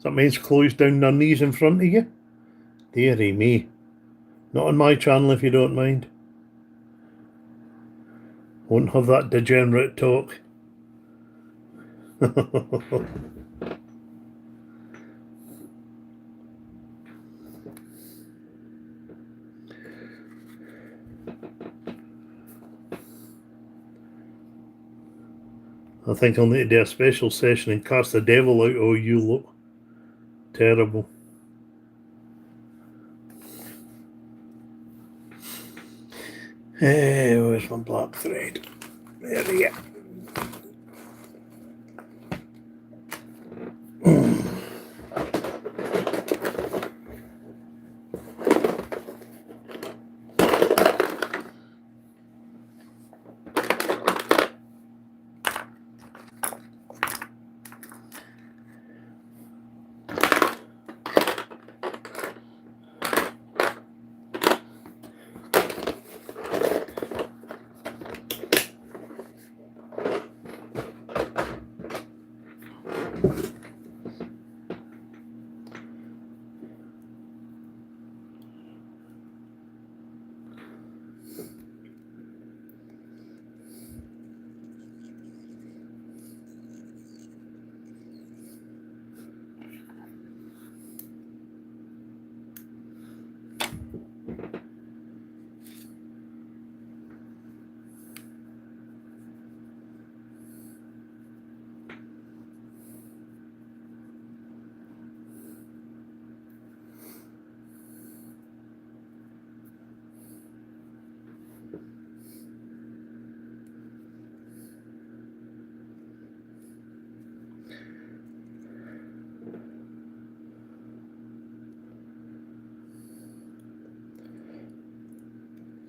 That means close down their knees in front of you? Dearie me. Not on my channel if you don't mind. Won't have that degenerate talk. I think I'll need to do a special session and cast the devil out. Oh, you look terrible. Where's my black thread? There we go.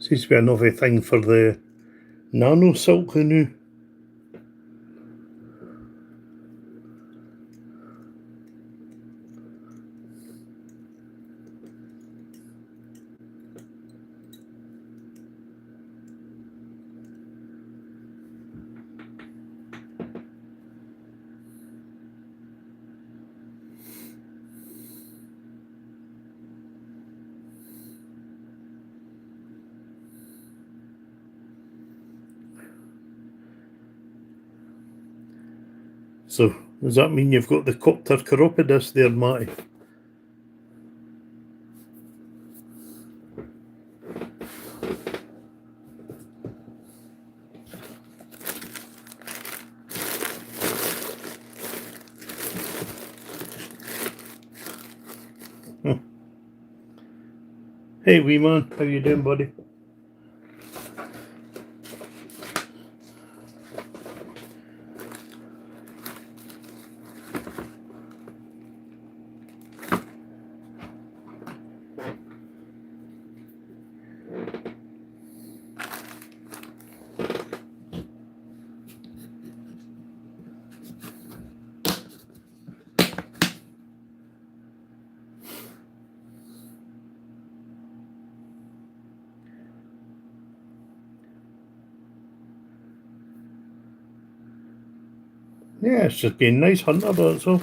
Seems to be another thing for the nano silk now. So does that mean you've got the Copter chiropodist there, Matty? Hey, wee man, how you doing, buddy? Yeah, it's just being nice hunter, that's all.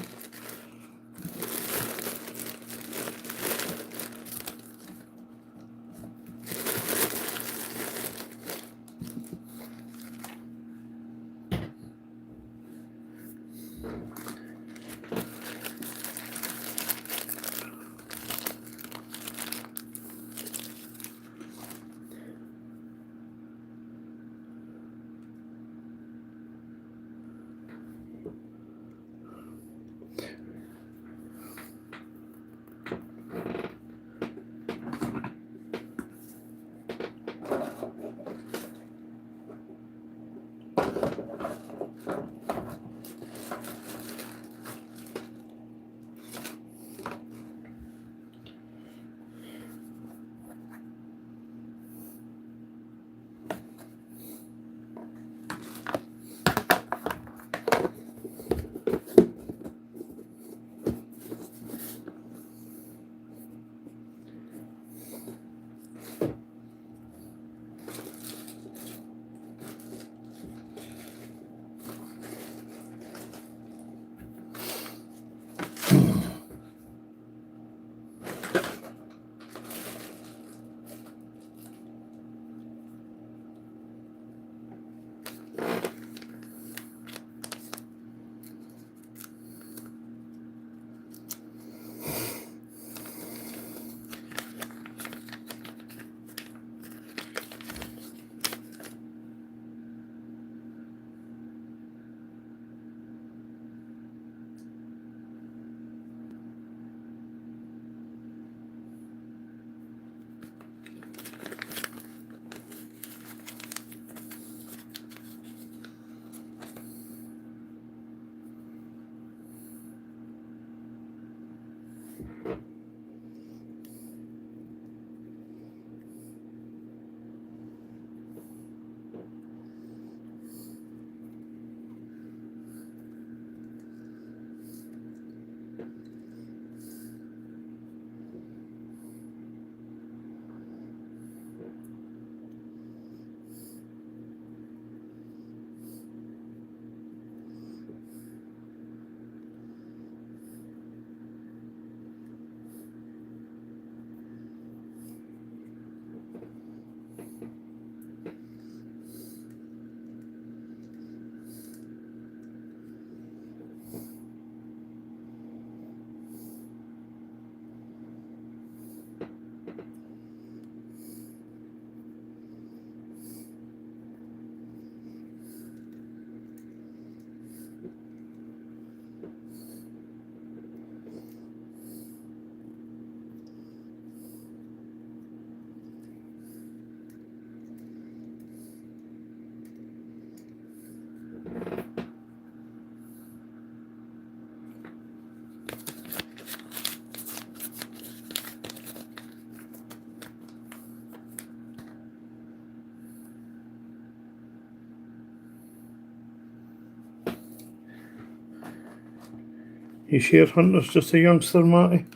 You sure hunter's just a youngster, Matty?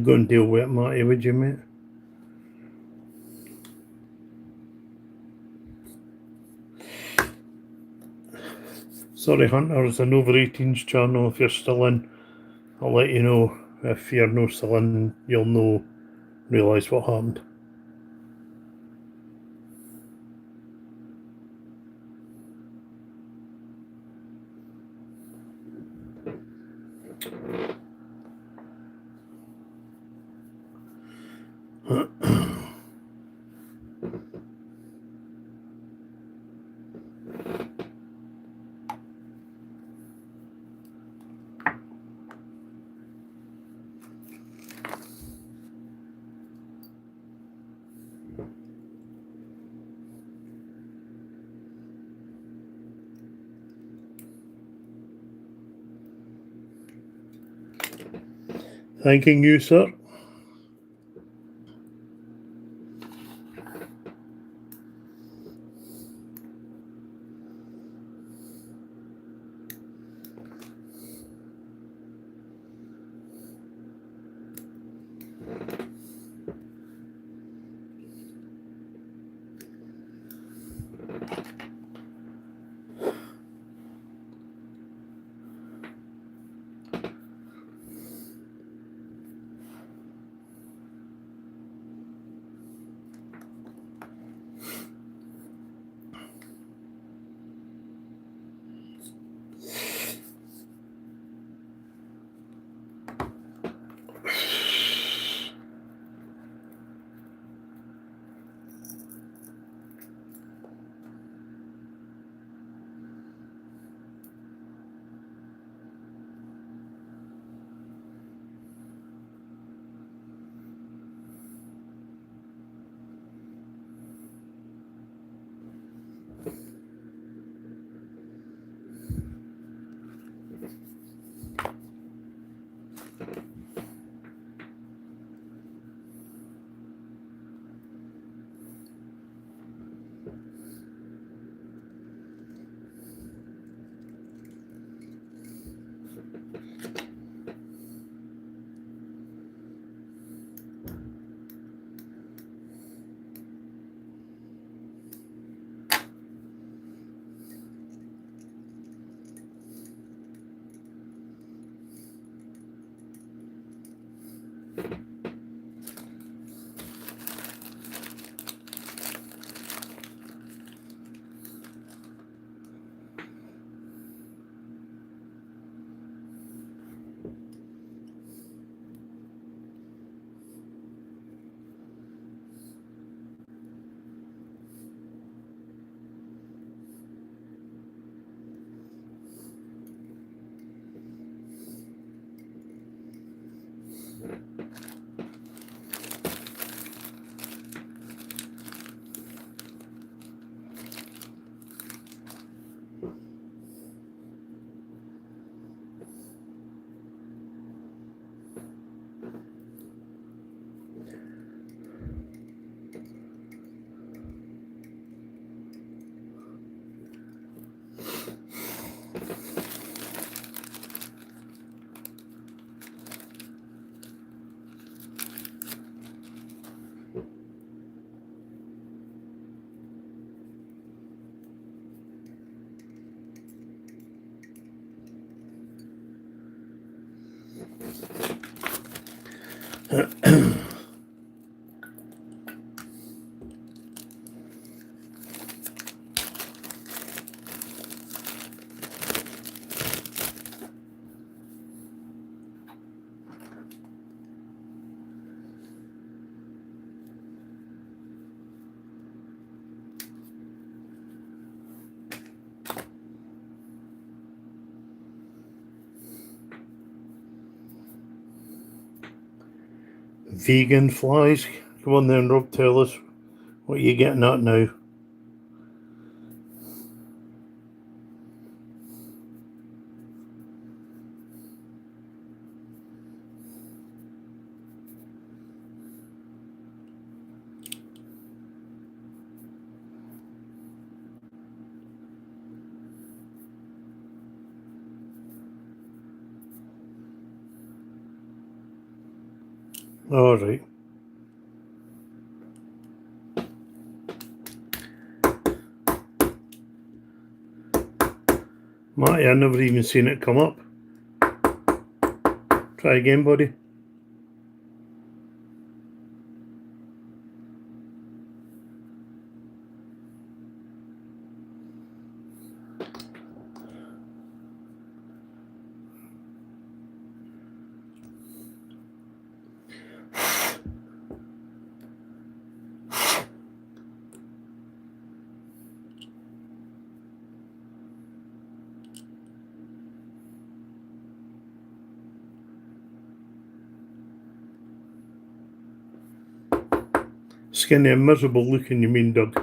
Go and deal with it, Marty, would you, mate? Sorry, Hunter, it's an over 18s channel. If you're still in, I'll let you know. If you're not still in, you'll know, realise what happened. Thanking you, sir. Vegan flies. Come on then, Rob, tell us what you're getting at now. All right. Matty, I never even seen it come up. Try again, buddy. Skinny and miserable looking, you mean, Doug?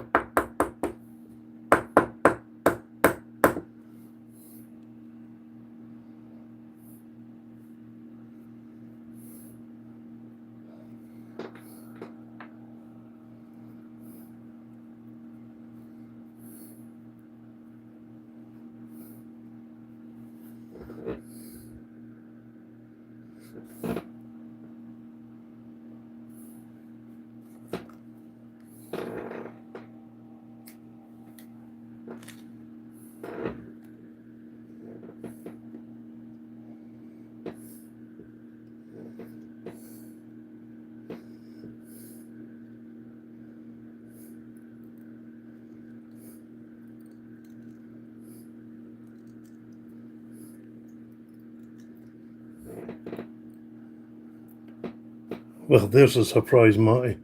Well, there's a surprise, Matty.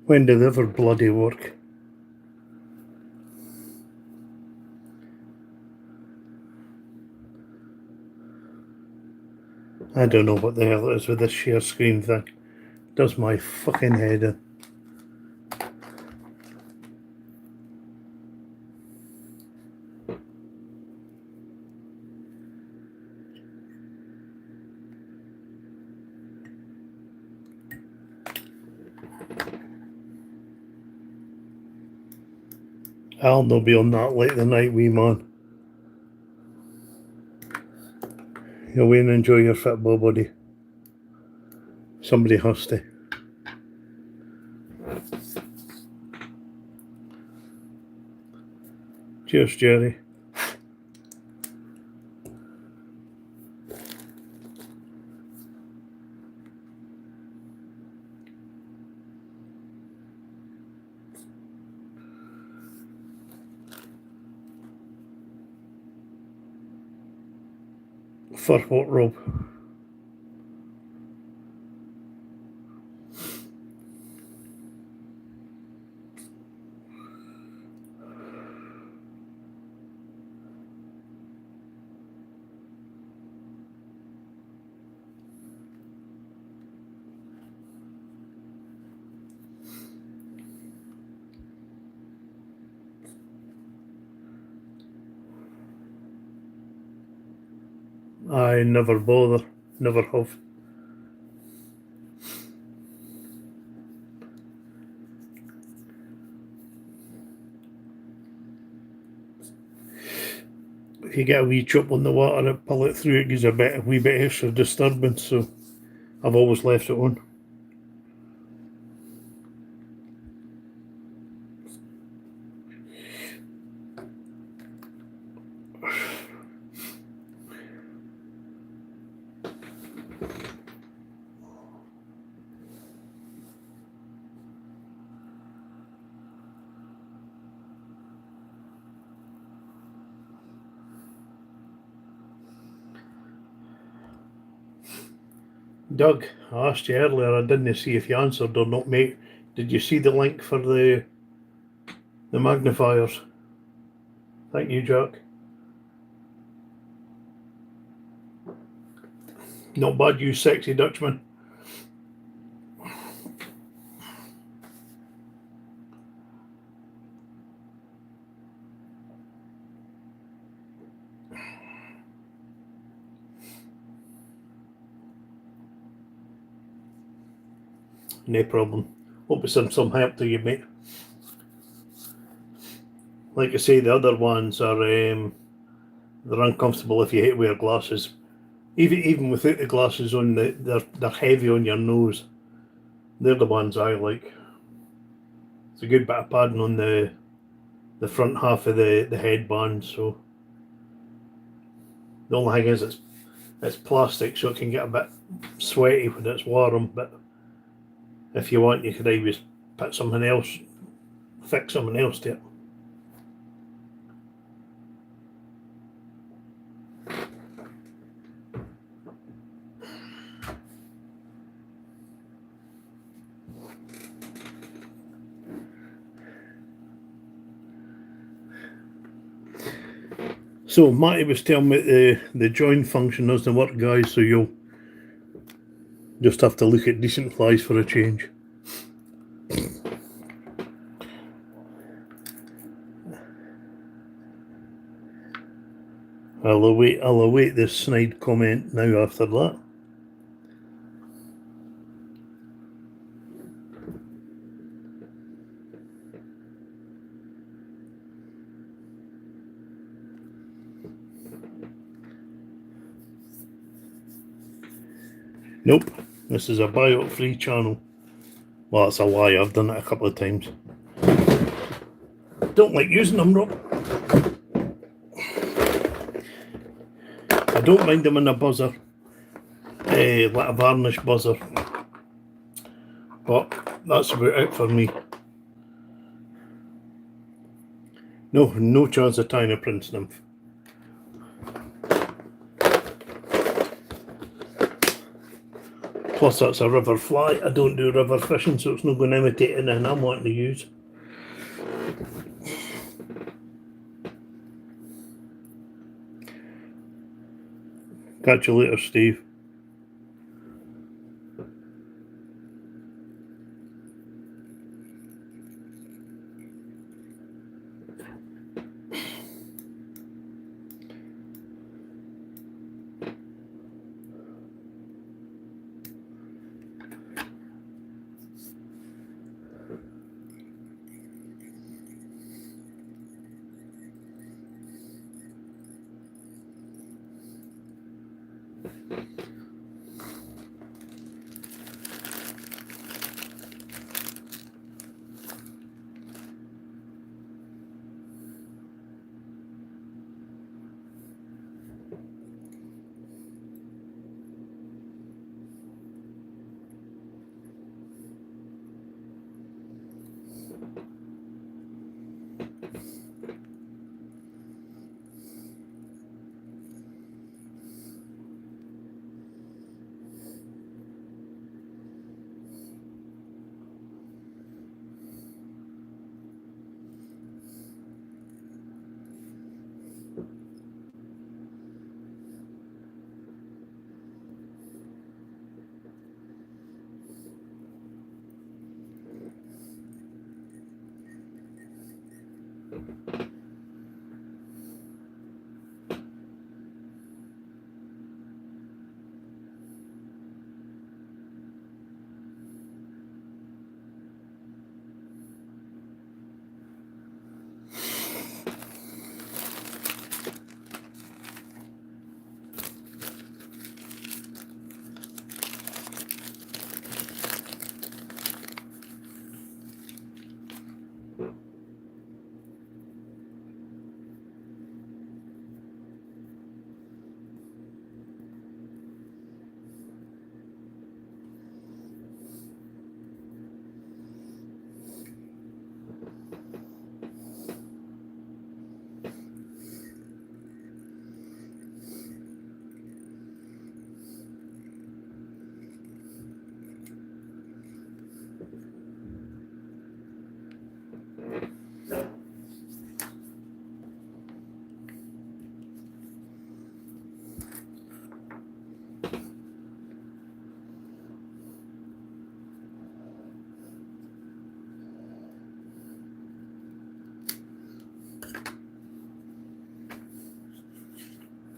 When did it ever bloody work? I don't know what the hell it is with this share screen thing. It does my fucking head in. I'll no be on that late the night, wee man. You'll win and enjoy your football, buddy. Somebody has to. Cheers, Jerry. For what, Rob? I never bother. Never have. If you get a wee chop on the water and pull it through, it gives a wee bit extra disturbance, so I've always left it on. Doug, I asked you earlier, I didn't see if you answered or not, mate. Did you see the link for the magnifiers? Thank you, Jack. Not bad, you sexy Dutchman. No problem. Hope it's some help to you, mate. Like I say, the other ones are they're uncomfortable if you hate wear glasses. Even without the glasses on, they're heavy on your nose. They're the ones I like. It's a good bit of padding on the front half of the headband, so the only thing is it's plastic, so it can get a bit sweaty when it's warm, but if you want you could always put something else, fix something else to it. So Matty was telling me the join function doesn't work, guys, so you'll just have to look at decent flies for a change. I'll await this snide comment now after that. Nope, this is a biot free channel. Well, that's a lie, I've done it a couple of times. Don't like using them, Rob. I don't mind them in a buzzer, like a varnish buzzer, but that's about it for me. No chance of tying a prince nymph. Plus that's a river fly. I don't do river fishing, so it's not going to imitate anything I'm wanting to use. Catch you later, Steve.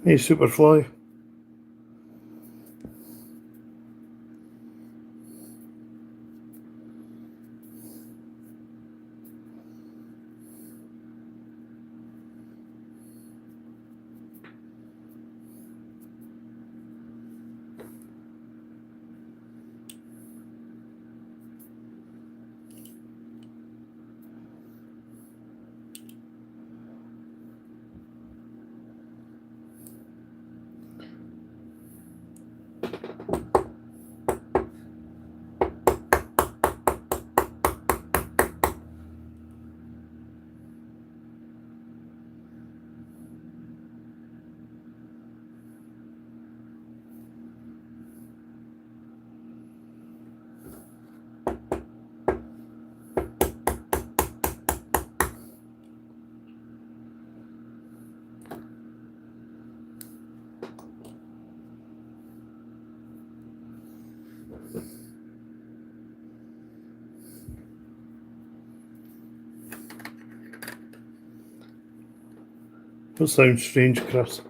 Hey, Superfly. That sounds strange, Chris.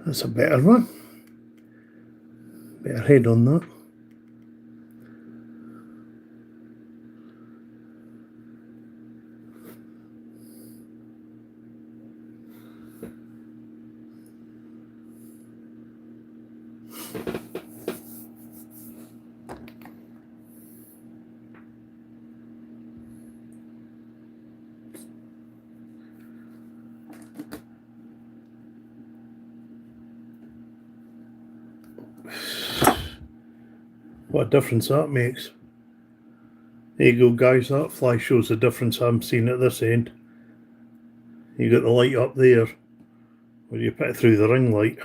That's a better one. Better head on that. What a difference that makes. There you go, guys. That fly shows the difference I'm seeing at this end. You got the light up there where you put it through the ring light.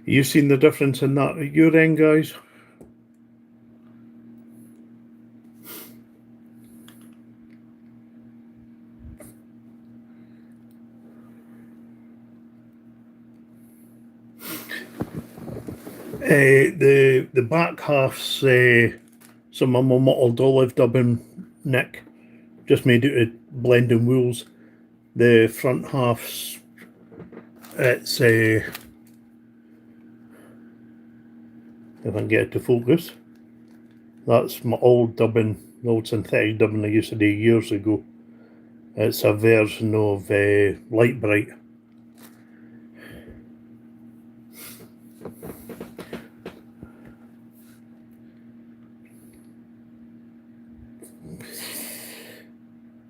You seen the difference in that at your end, guys? The back half's some of my mottled olive dubbing nick, just made out of blending wools. The front half's it's if I can get it to focus. That's my old dubbing, the old synthetic dubbing I used to do years ago. It's a version of Light Bright.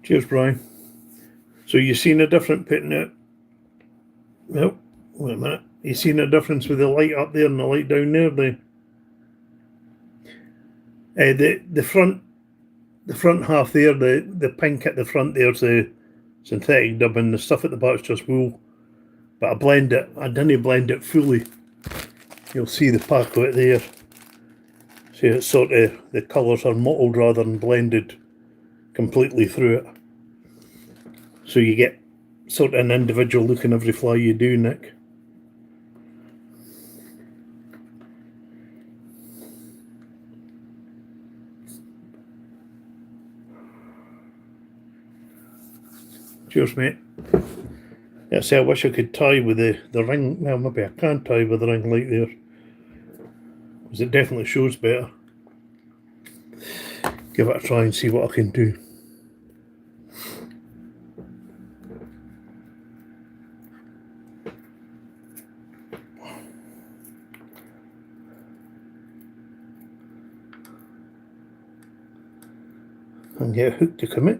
Cheers, Brian. So you seen a difference putting it? Nope. Wait a minute. You seen a difference with the light up there and the light down there? The front half there, the pink at the front there's the synthetic dubbing. The stuff at the back's just wool. But I didn't blend it fully. You'll see the pack of it there. See, it's sort of, the colours are mottled rather than blended completely through it. So you get sort of an individual look in every fly you do, Nick. Cheers, mate. Yeah, see, I wish I could tie with the ring. Well, maybe I can tie with the ring light there, because it definitely shows better. Give it a try and see what I can do. And get a hook to commit.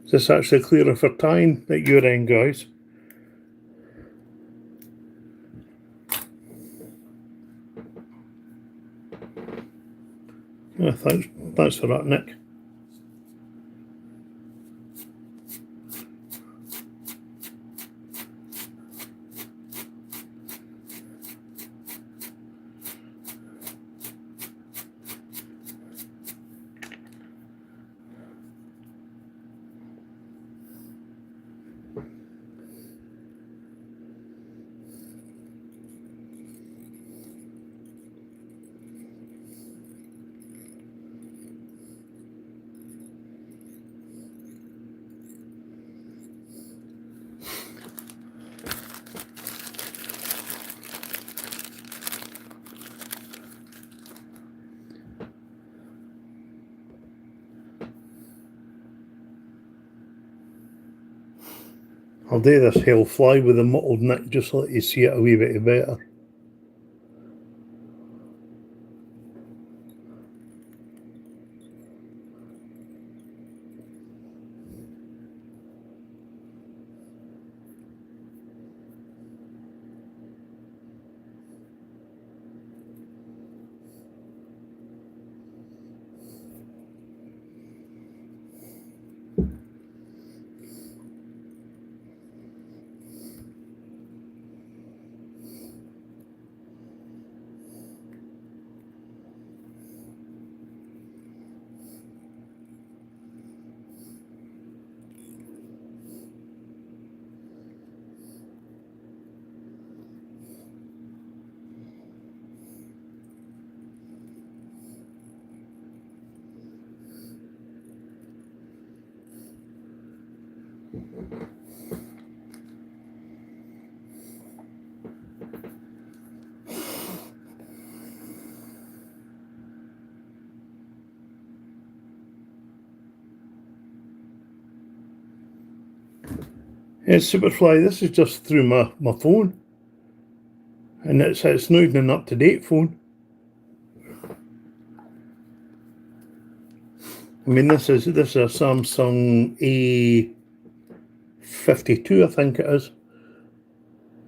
Is this actually clearer for tying at your end, guys? Yeah, thanks for that, Nick. I'll do this hell fly with the mottled neck just so that you see it a wee bit better. It's Superfly, this is just through my phone. And it's not even an up-to-date phone. I mean, this is a Samsung A52, I think it is.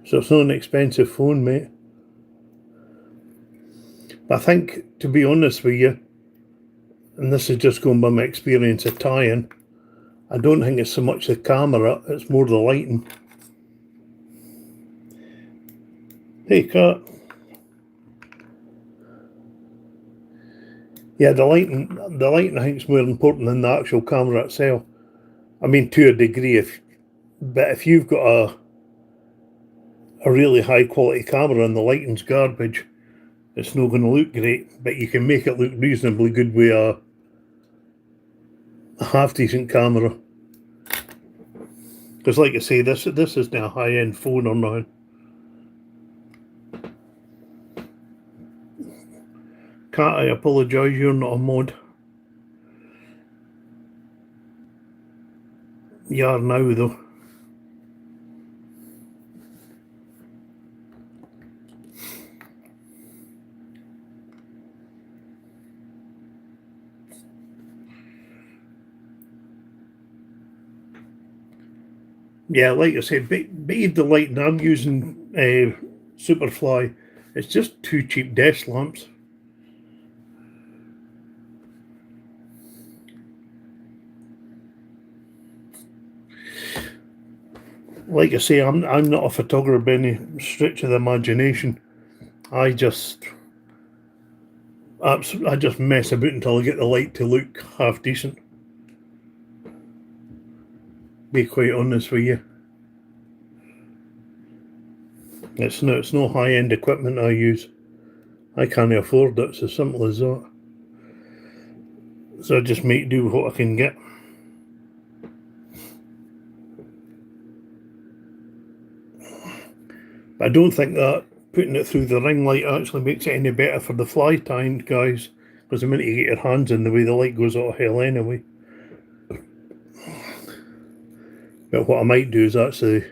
So it's not an expensive phone, mate. But I think, to be honest with you, and this is just going by my experience of tying, I don't think it's so much the camera, it's more the lighting. Hey, cat. Yeah, the lighting I think is more important than the actual camera itself. I mean, to a degree, but if you've got a really high quality camera and the lighting's garbage, it's not going to look great. But you can make it look reasonably good with a half decent camera. Because, like I say, this isn't a high end phone or nothing. Cat, I apologise, you're not a mod. You are now, though. Yeah, like I said, be the lighting I'm using, Superfly, it's just two cheap desk lamps. Like I say, I'm not a photographer by any stretch of the imagination. I just mess about until I get the light to look half decent. Be quite honest with you. It's no high end equipment I use. I can't afford it. It's as simple as that. So I just make do with what I can get. But I don't think that putting it through the ring light actually makes it any better for the fly tying, guys. Because the minute you get your hands in the way, the light goes out of hell anyway. But what I might do is actually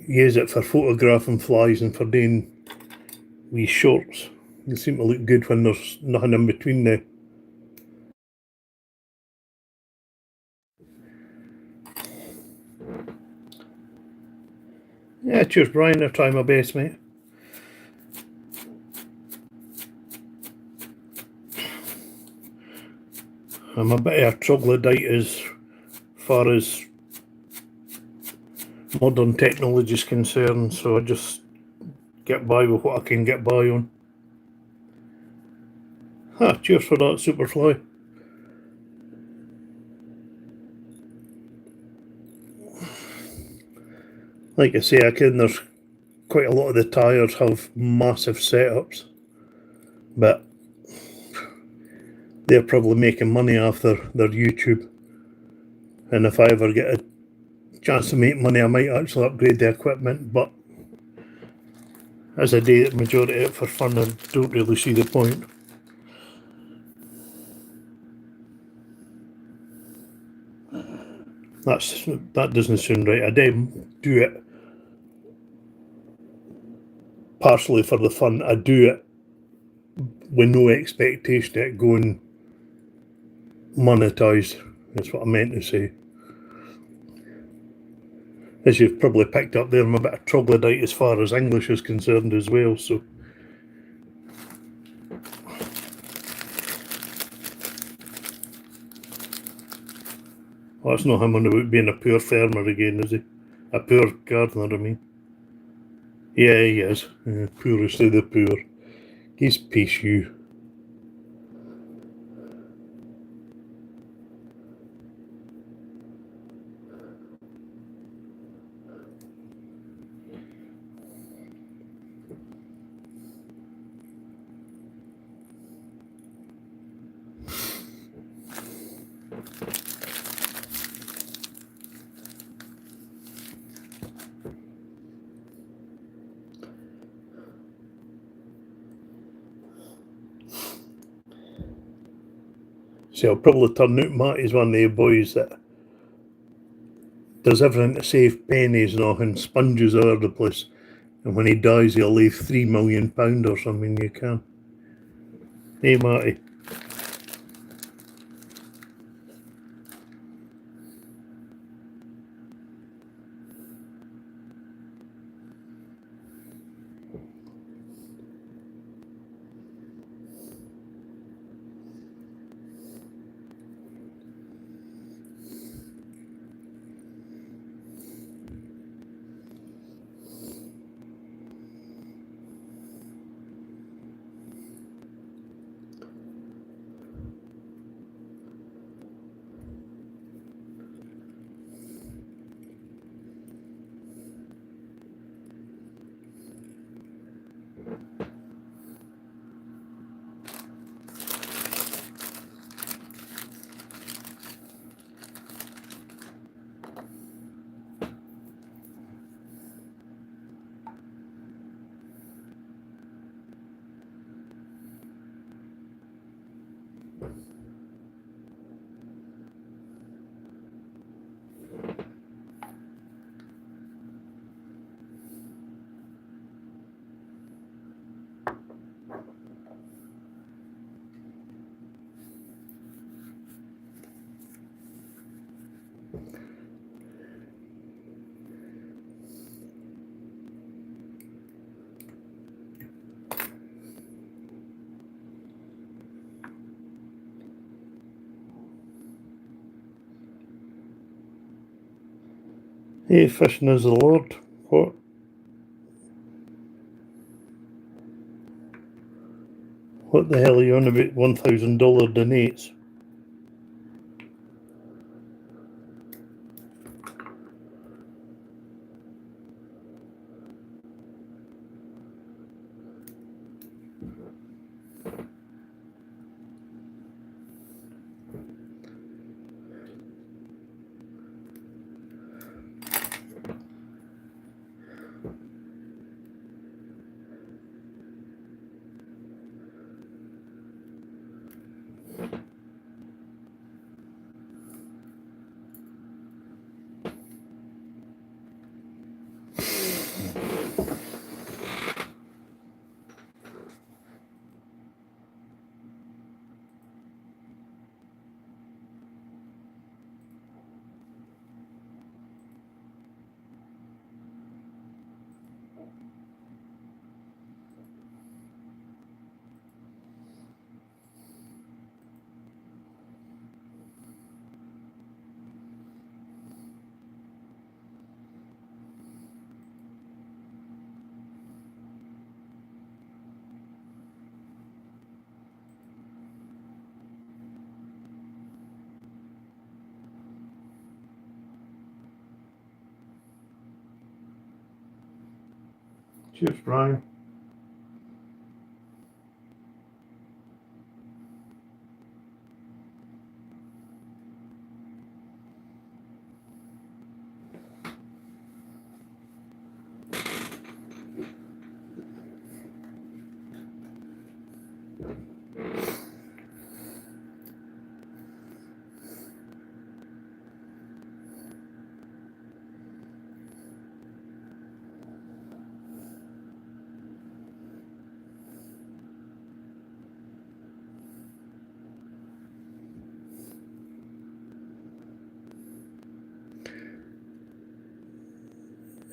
use it for photographing flies and for doing wee shorts. They seem to look good when there's nothing in between there. Yeah, cheers, Brian. I'll try my best, mate. I'm a bit of a troglodyte as far as modern technology is concerned, so I just get by with what I can get by on. Cheers for that, Superfly. Like I say, there's quite a lot of the tyres have massive setups, but they're probably making money off their YouTube. And if I ever get a chance to make money, I might actually upgrade the equipment, but as I do the majority of it for fun, I don't really see the point. That doesn't sound right. I don't do it partially for the fun. I do it with no expectation of it going monetised. That's what I meant to say. As you've probably picked up there, I'm a bit of troglodyte as far as English is concerned as well, so. Well, that's not him on about being a poor farmer again, is he? A poor gardener, I mean. Yeah, he is. Poorest of the poor. He's peace you. See, I'll probably turn out Matty's one of the boys that does everything to save pennies and sponges all over the place. And when he dies, he'll leave £3 million or something, you can. Hey, Matty. Hey, fishing is the Lord. What? What the hell are you on about $1,000 donates? Cheers, Brian.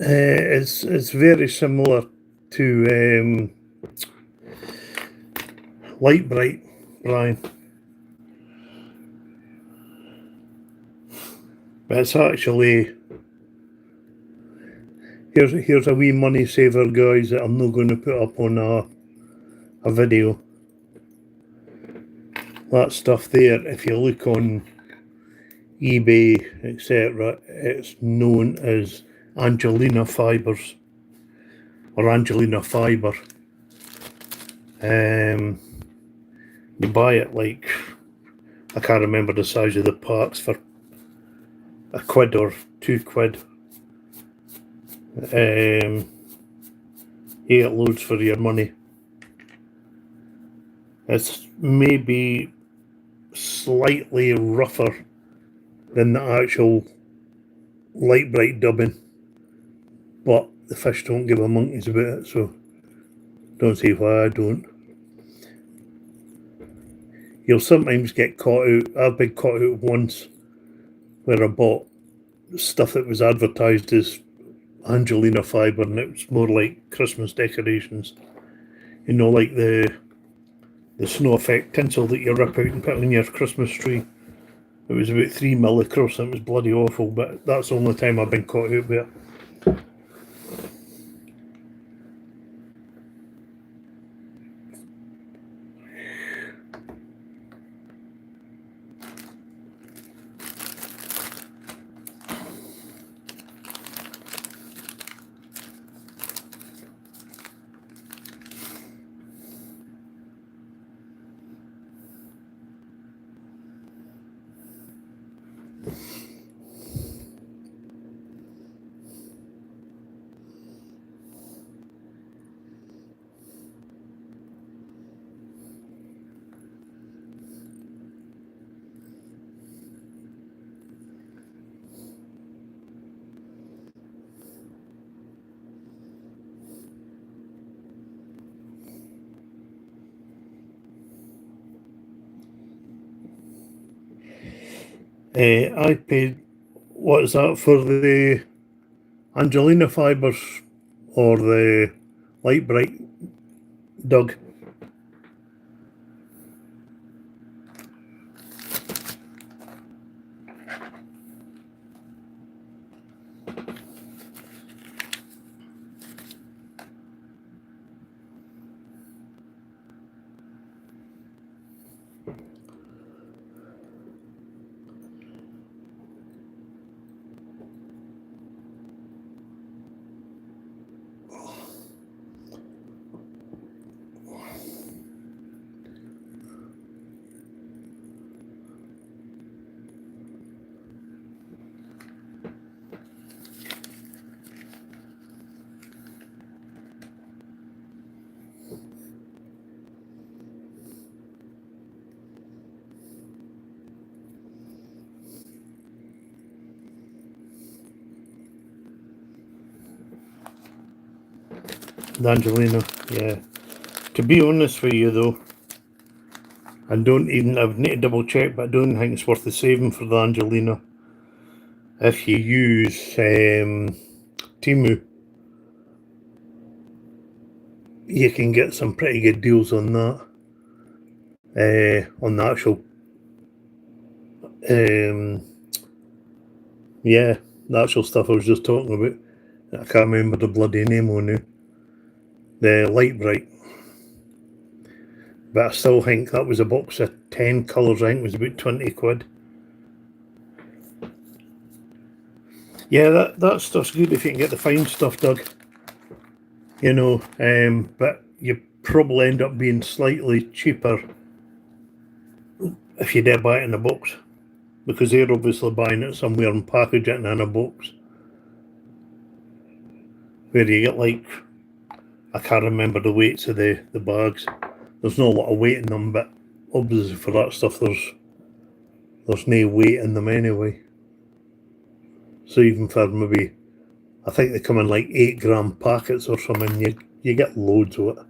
It's very similar to Light Bright, Brian. But it's actually, here's a wee money saver, guys, that I'm not going to put up on a video. That stuff there, if you look on eBay, etc., it's known as Angelina fibers or Angelina fiber. You buy it like, I can't remember the size of the parts, for £1 or £2. 8 loads for your money. It's maybe slightly rougher than the actual Light Bright dubbing, but the fish don't give a monkey's about it, so don't see why I don't. You'll sometimes get caught out. I've been caught out once where I bought stuff that was advertised as Angelina fibre and it was more like Christmas decorations. You know, like the snow effect tinsel that you rip out and put on your Christmas tree. It was about 3mm across and it was bloody awful, but that's the only time I've been caught out with it. I paid, what is that, for the Angelina fibres or the Light Bright, Doug? The Angelina, yeah. To be honest with you though, I would need to double check, but I don't think it's worth the saving for the Angelina. If you use Temu, you can get some pretty good deals on that. On the actual, yeah, the actual stuff I was just talking about. I can't remember the bloody name on it. The Light Bright. But I still think that was a box of 10 colours. I think it was about £20. Yeah, that stuff's good if you can get the fine stuff, Doug. You know, but you probably end up being slightly cheaper if you did buy it in a box, because they're obviously buying it somewhere and packaging it in a box, where you get like, I can't remember the weights of the bags. There's not a lot of weight in them, but obviously for that stuff there's no weight in them anyway. So even for maybe, I think they come in like 8-gram packets or something, you get loads of it.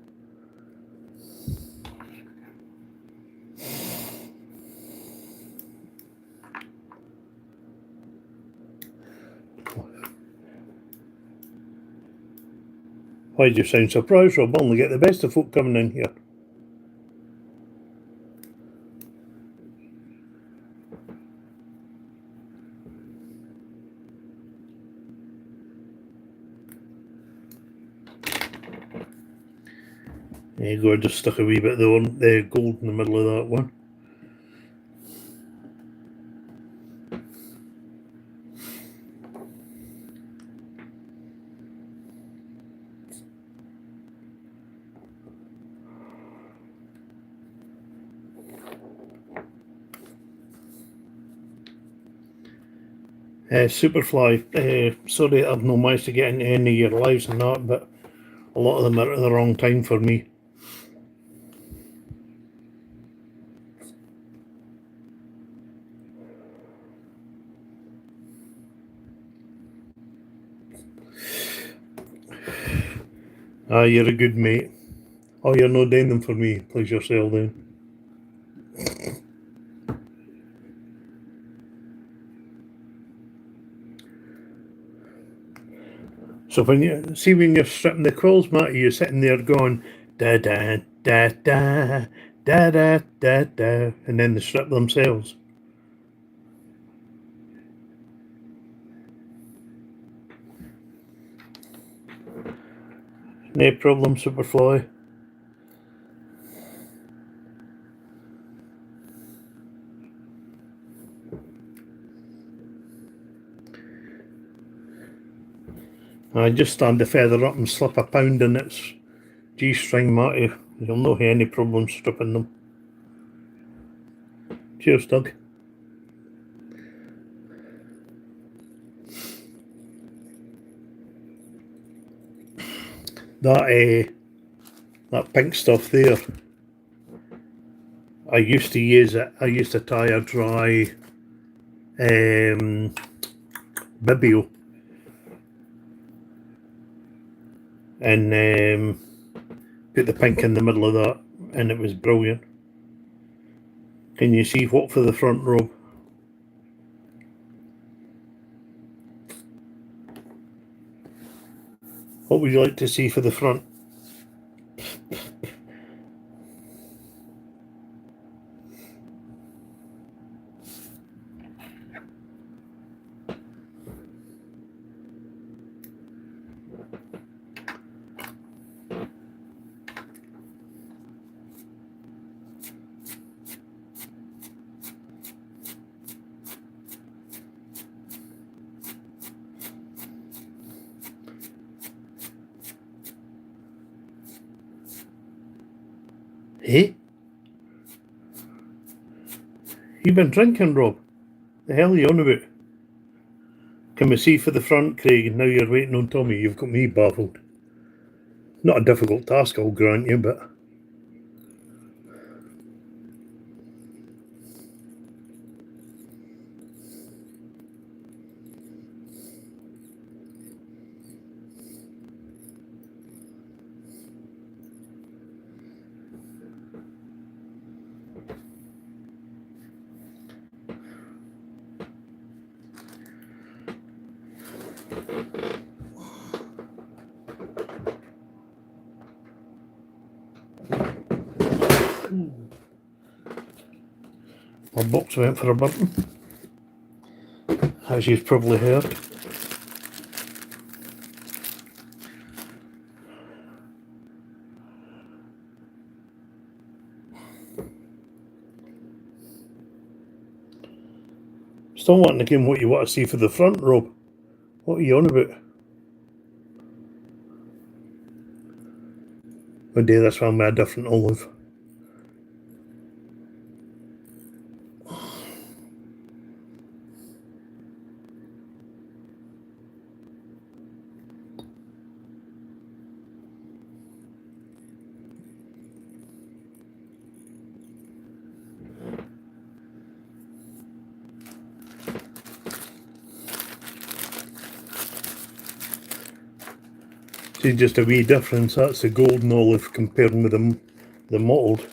Why do you sound surprised, Rob? I only get the best of folk coming in here. There you go, I just stuck a wee bit of the gold in the middle of that one. Superfly, sorry I've not managed to get into any of your lives and that, but a lot of them are at the wrong time for me. You're a good mate. Oh, you're not doing them for me. Please yourself then. So when you're stripping the quills, Matty, you're sitting there going da da da da da da da da, and then they strip themselves. No problem, Superfly. I just stand the feather up and slip a pound in its G-string, Matty. You'll not have any problem stripping them. Cheers, Doug. That pink stuff there, I used to use it. I used to tie a dry bibio and put the pink in the middle of that, and it was brilliant. Can you see what for the front, Rob? What would you like to see for the front? Hey? You been drinking, Rob? The hell are you on about? Can we see for the front, Craig? And now you're waiting on Tommy. You've got me baffled. Not a difficult task, I'll grant you, but... My box went for a button, as you've probably heard. Still wanting to give what you want to see for the front, Rob. What are you on about? We'll do this one with a different olive. See, just a wee difference. That's the golden olive comparing with the mottled.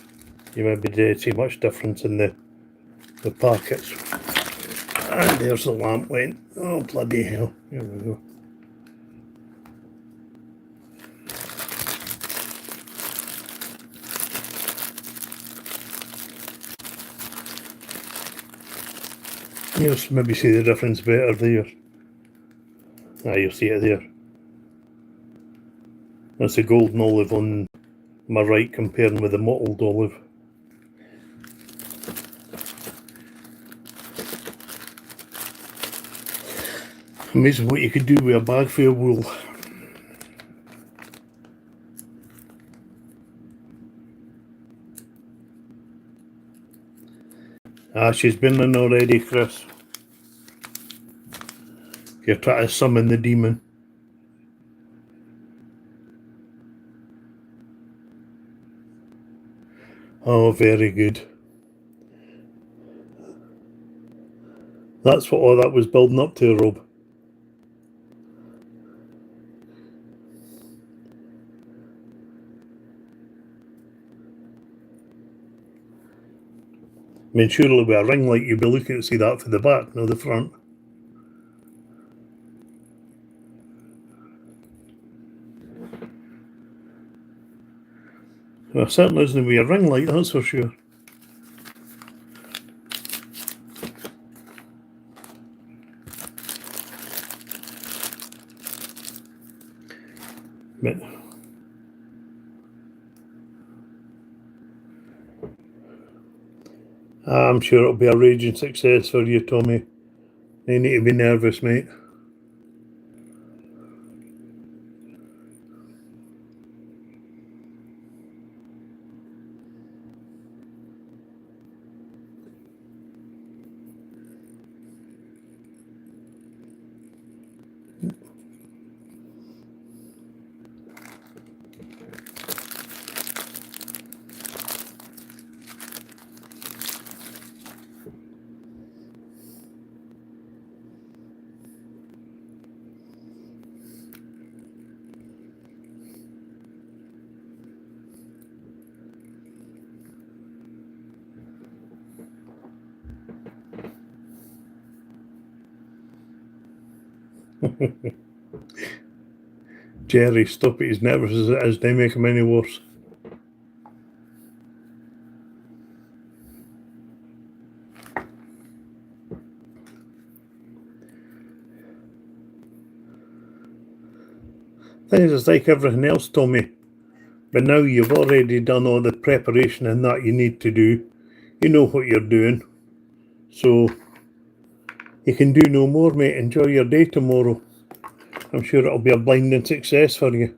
You maybe did see much difference in the packets. And there's the lamp went. Oh, bloody hell. Here we go. You'll maybe see the difference better there. You'll see it there. That's the golden olive on my right comparing with the mottled olive. Amazing what you could do with a bag full of wool. She's been in already, Chris. You're trying to summon the demon. Oh, very good. That's what all that was building up to, Rob. I mean, surely with a ring light you'd be looking to see that for the back, not the front. Well, it certainly isn't with a ring light, that's for sure. But I'm sure it'll be a raging success for you, Tommy. You need to be nervous, mate. Jerry, stop it. He's nervous as it is. Don't make him any worse. Things is like everything else, Tommy. But now you've already done all the preparation and that you need to do. You know what you're doing. So you can do no more, mate. Enjoy your day tomorrow. I'm sure it'll be a blinding success for you.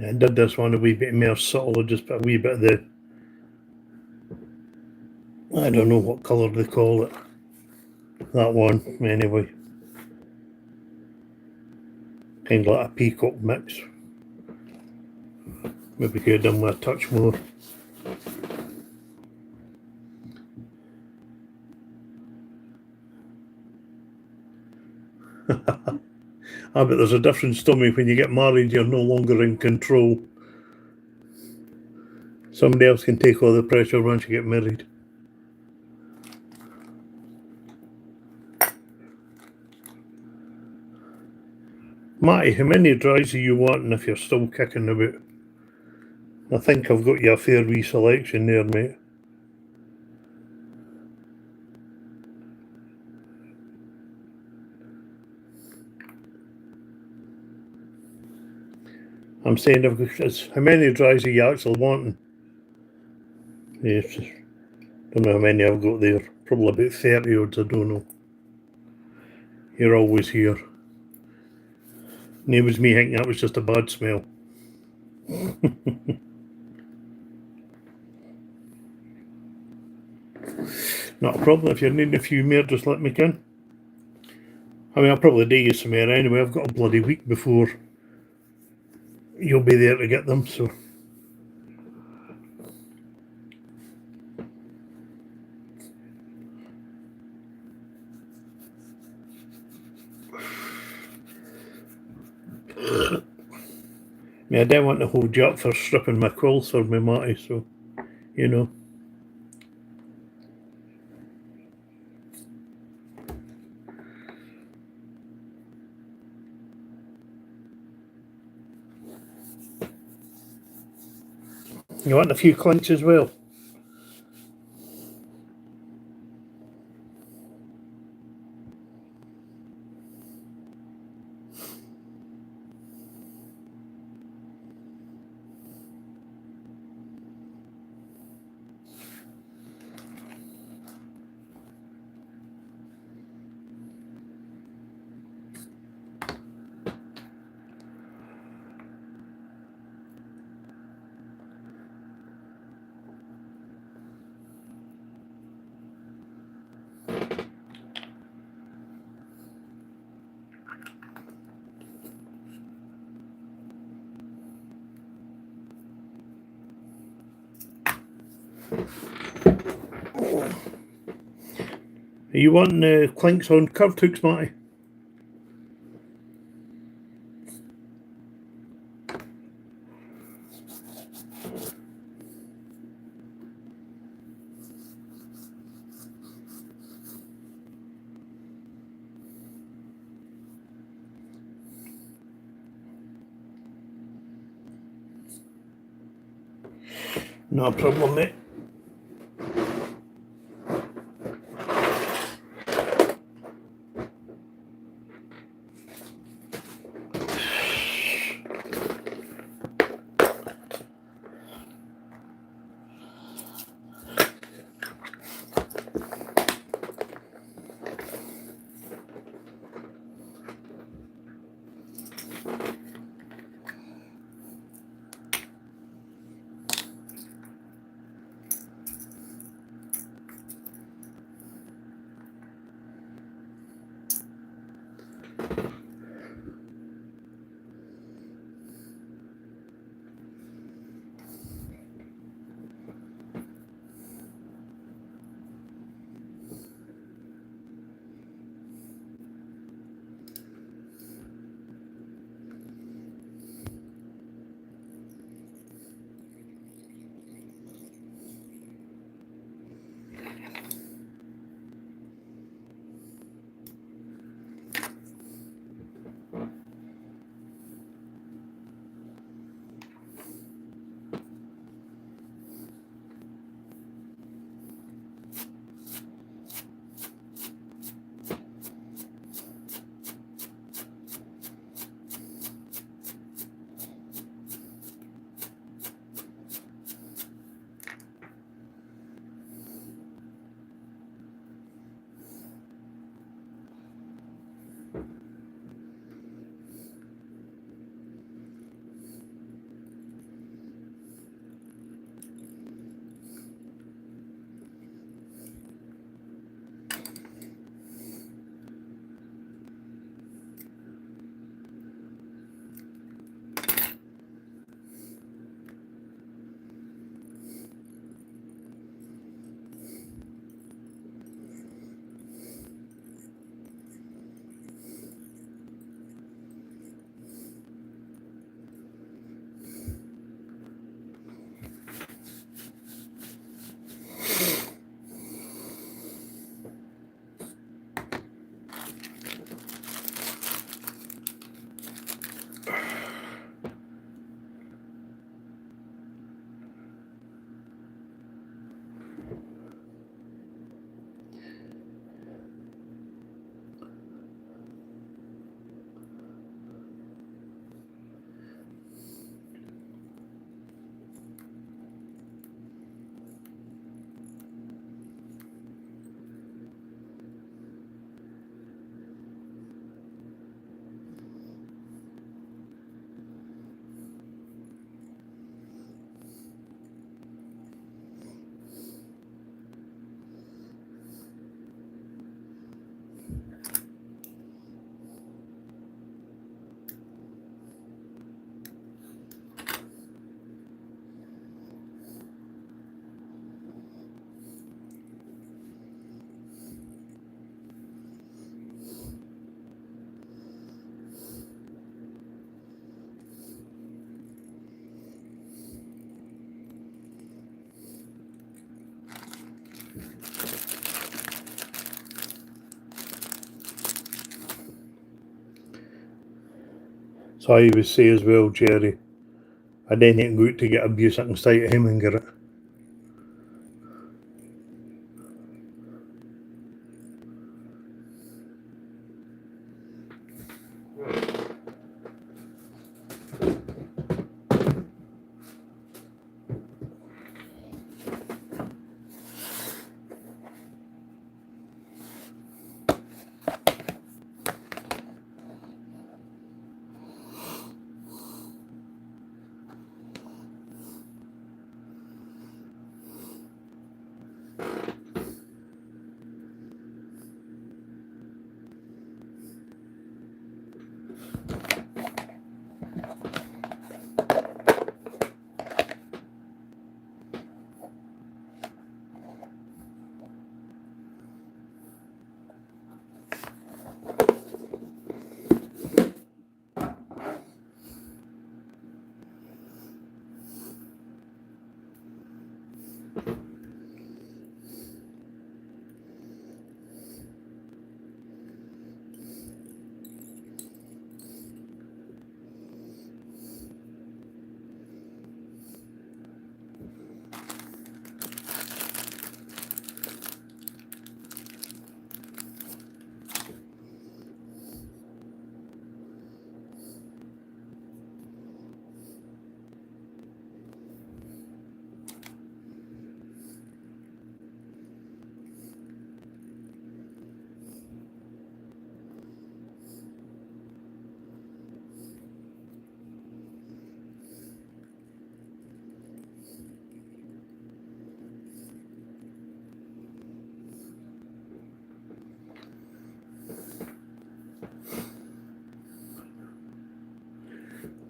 I did this one a wee bit more subtle, just put a wee bit of the, I don't know what colour they call it. That one, anyway. Kind of like a peacock mix. Maybe could have done with a touch more. But there's a difference, Tommy. When you get married, you're no longer in control. Somebody else can take all the pressure once you get married. Matty, how many dries are you wanting if you're still kicking about? I think I've got you a fair wee selection there, mate. I'm saying, how many dries are you actually wanting? Yes, don't know how many I've got there. Probably about 30 odds, I don't know. You're always here. And it was me thinking that was just a bad smell. Not a problem. If you're needing a few more, just let me in. I mean, I'll probably do you some more anyway. I've got a bloody week before you'll be there to get them, so. I mean, I didn't want to hold you up for stripping my quills for me, Marty, so, you know. You want a few clinks as well? Are you wanting clinks on curved hooks, Marty? No problem, mate. So I would say as well, Jerry, I didn't go out to get abuse, I can stay at him and get it.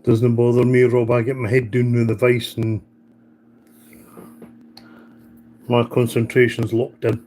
Doesn't bother me, Rob. I get my head down with the vice and my concentration's locked in.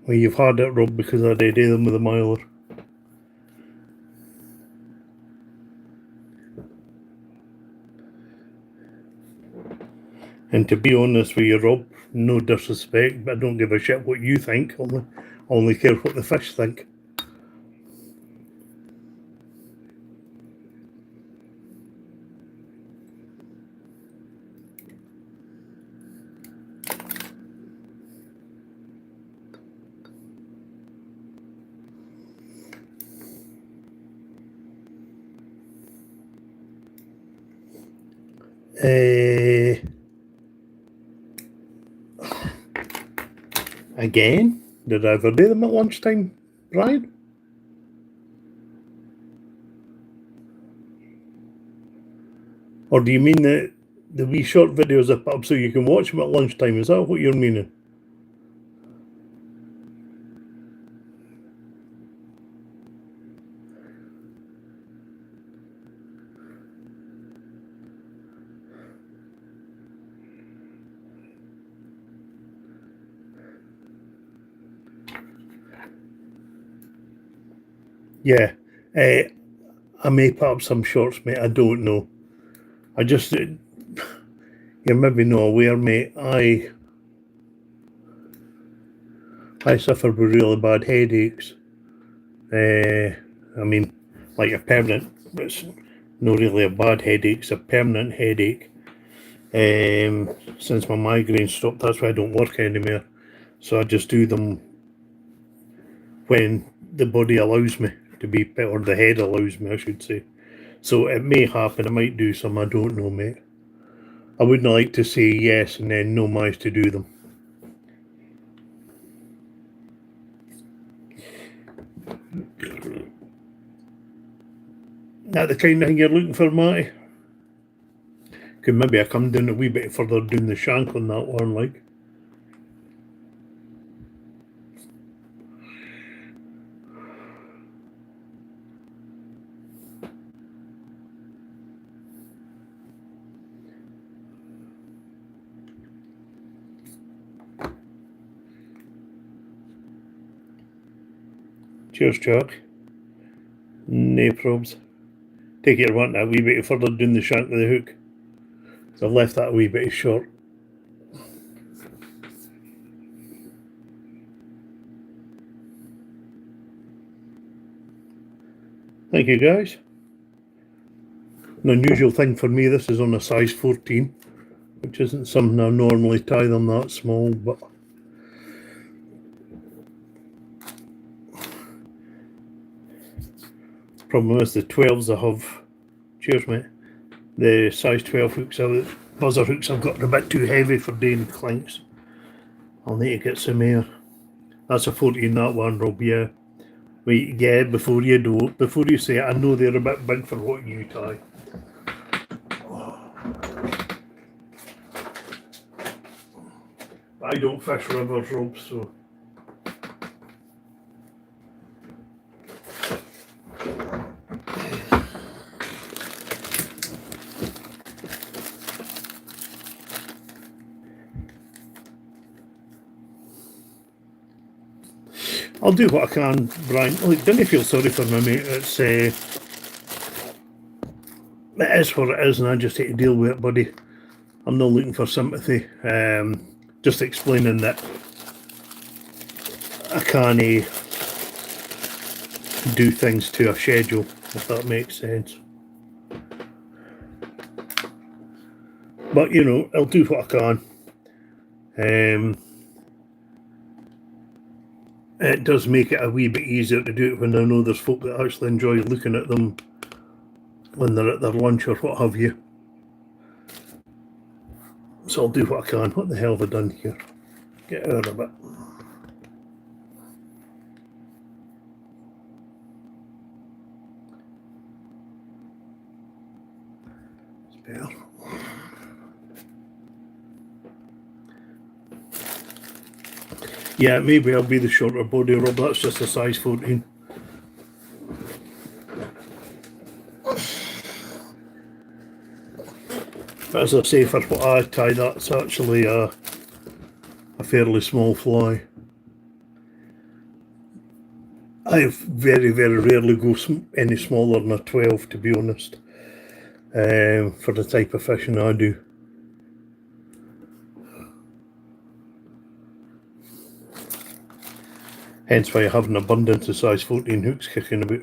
Well, you've had it, Rob, because I did them with a miler. And to be honest with you, Rob, no disrespect, but I don't give a shit what you think. Only care what the fish think. Again? Did I ever do them at lunchtime, Brian? Or do you mean the wee short videos I put up so you can watch them at lunchtime? Is that what you're meaning? Yeah. I may put up some shorts, mate. I don't know. I just... You're maybe not aware, mate. I suffer with really bad headaches. I mean, like a permanent... It's not really a bad headache. It's a permanent headache. Since my migraine stopped, that's why I don't work anymore. So I just do them when the body allows me to be, or the head allows me, I should say. So it may happen, I might do some, I don't know, mate. I wouldn't like to say yes and then no manage to do them. That the kind of thing you're looking for, Matty? Could maybe I come down a wee bit further down the shank on that one, like. Cheers, Chuck. No probs. Take it, want that wee bit further down the shank with the hook. So I've left that a wee bit short. Thank you, guys. An unusual thing for me, this is on a size 14, which isn't something I normally tie them that small, but the problem is the 12s I have, cheers mate, the size 12 hooks, buzzer hooks I've got are a bit too heavy for doing clinks. I'll need to get some more. That's a 14, that one, Rob, yeah. Wait, yeah, before you say it, I know they're a bit big for what you tie. I don't fish rivers, Rob, so... I'll do what I can, Brian. Look, don't feel sorry for me, mate. It is what it is, and I just hate to deal with it, buddy. I'm not looking for sympathy. Just explaining that I can't do things to a schedule, if that makes sense. But, you know, I'll do what I can. It does make it a wee bit easier to do it when I know there's folk that actually enjoy looking at them when they're at their lunch or what have you. So I'll do what I can. What the hell have I done here? Get out of it. It's better. Yeah, maybe I'll be the shorter body, Rob. That's just a size 14. But as I say, for what I tie, that's actually a fairly small fly. I very, very rarely go any smaller than a 12, to be honest, for the type of fishing I do. Hence why I have an abundance of size 14 hooks kicking about.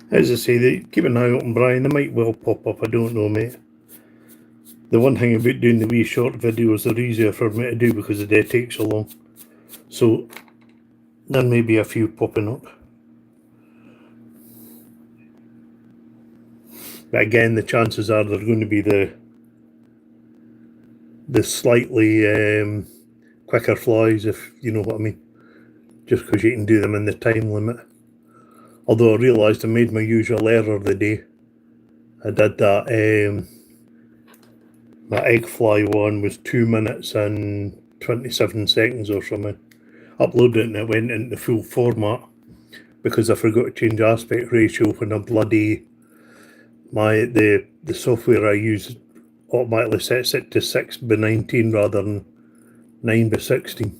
As I say, keep an eye open, Brian. They might well pop up. I don't know, mate. The one thing about doing the wee short videos, they're easier for me to do because the day takes so long. So there may be a few popping up. But again, the chances are they're going to be the slightly quicker flies, if you know what I mean. Just because you can do them in the time limit. Although I realised I made my usual error of the day. I did that, that egg fly one was 2 minutes and 27 seconds or something. Uploaded it and it went into full format because I forgot to change aspect ratio when I bloody the software I use automatically sets it to 6:19 rather than 9:16,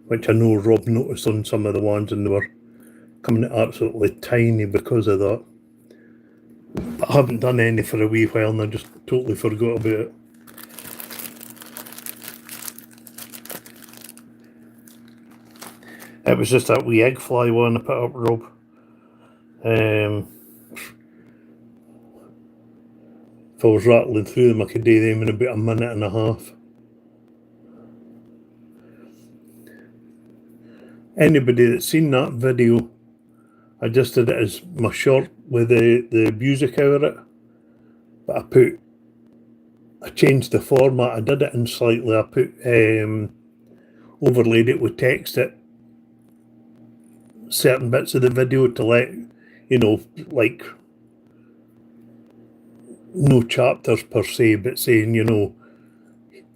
which I know Rob noticed on some of the ones, and they were coming out absolutely tiny because of that. But I haven't done any for a wee while and I just totally forgot about it. It was just that wee egg fly one I put up, Rob. If I was rattling through them, I could do them in about a minute and a half. Anybody that's seen that video, I just did it as my short with the music out of it. But I changed the format. I did it in slightly. I overlaid it with text at certain bits of the video to let, like no chapters per se, but saying,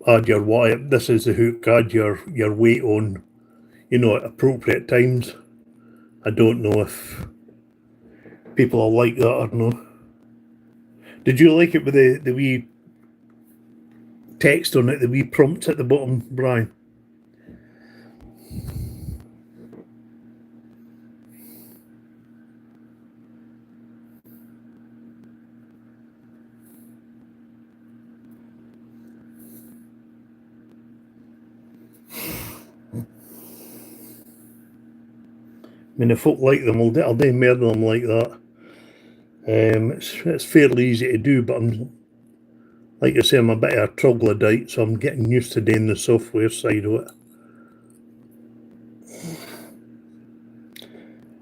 add your why. This is the hook. Add your weight on, at appropriate times. I don't know if people will like that or no. Did you like it with the wee text on it, the wee prompts at the bottom, Brian? I mean, if folk like them, I'll do more of them like that. It's fairly easy to do, but like I say, I'm a bit of a troglodyte, so I'm getting used to doing the software side of it.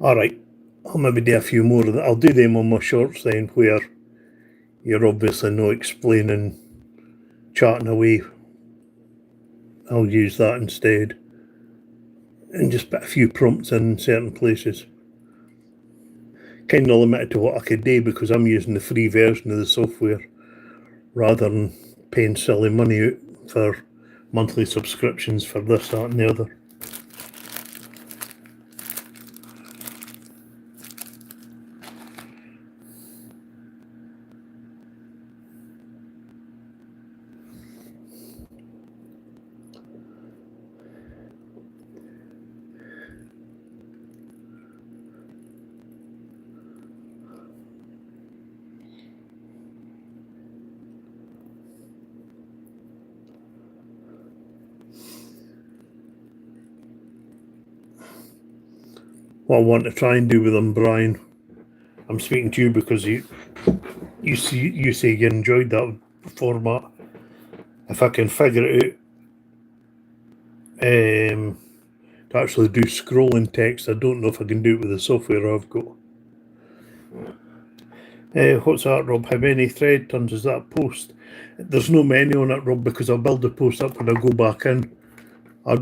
Alright, I'll maybe do a few more of that. I'll do them on my shorts then, where you're obviously not explaining, chatting away. I'll use that instead. And just put a few prompts in certain places. Kind of limited to what I could do because I'm using the free version of the software rather than paying silly money out for monthly subscriptions for this, that and the other. What I want to try and do with them, Brian, I'm speaking to you because you say you enjoyed that format. If I can figure it out to actually do scrolling text, I don't know if I can do it with the software I've got. What's that, Rob? How many thread turns is that post? There's no menu on it, Rob, because I'll build the post up when I go back in. I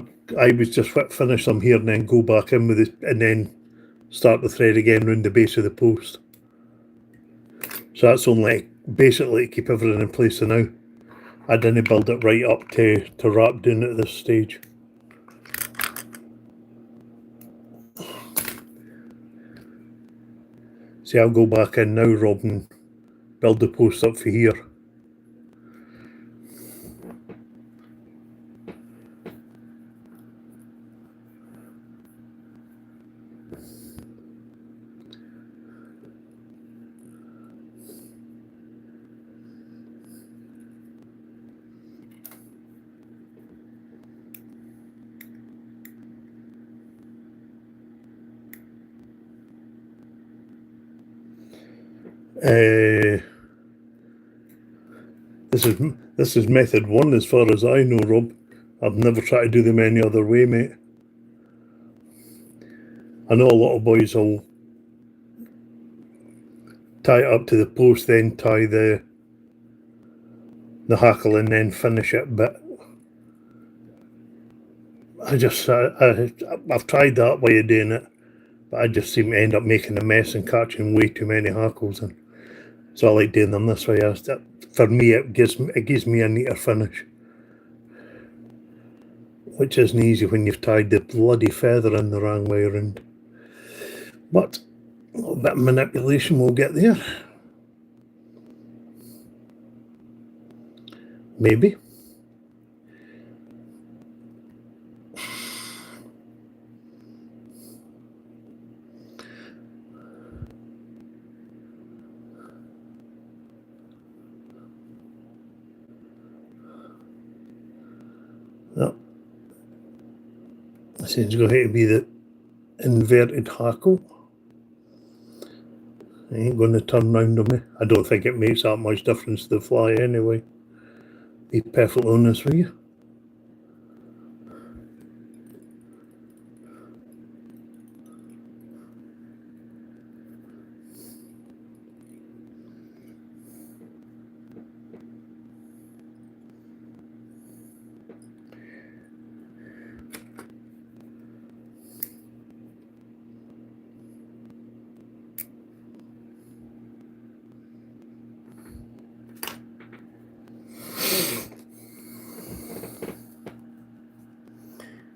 was just finish them here and then go back in with it and then start the thread again round the base of the post. So that's only basically to keep everything in place. So now I didn't build it right up to wrap down at this stage. See, I'll go back in now, Rob, and build the post up for here. Uh, this is method one as far as I know, Rob. I've never tried to do them any other way, mate. I know a lot of boys will tie it up to the post, then tie the hackle and then finish it, but I've tried that way of doing it, but I just seem to end up making a mess and catching way too many hackles, and so I like doing them this way. For me, it gives me a neater finish, which isn't easy when you've tied the bloody feather in the wrong way around. But a little bit of manipulation will get there. Maybe. No. This is going to be the inverted hackle. It ain't going to turn round on me. I don't think it makes that much difference to the fly anyway. Be perfectly honest with you.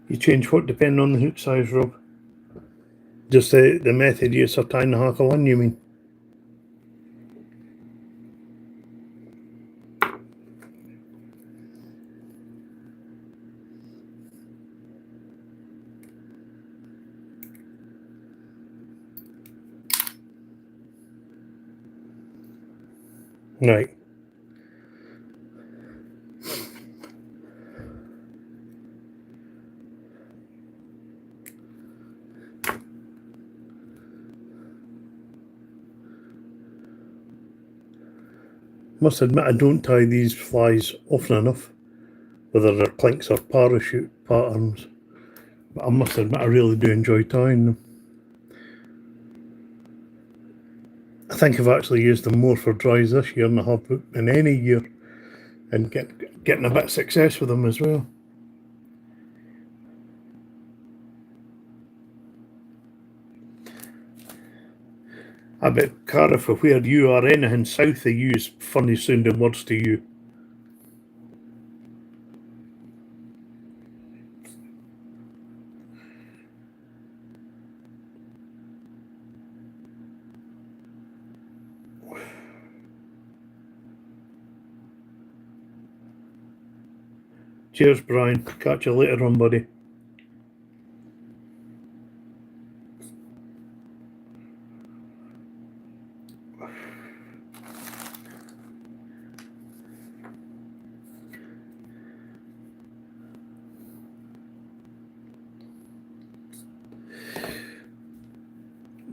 You change what depending on the hook size, Rob? Just the method use of tying the hackle in, you mean? Right. Must admit I don't tie these flies often enough, whether they're clinks or parachute patterns. But I must admit I really do enjoy tying them. I think I've actually used them more for dries this year than I have in any year, and getting a bit of success with them as well. I bet, Cara, for where you are, anything south, they use funny sounding words to you. Cheers, Brian. Catch you later on, buddy.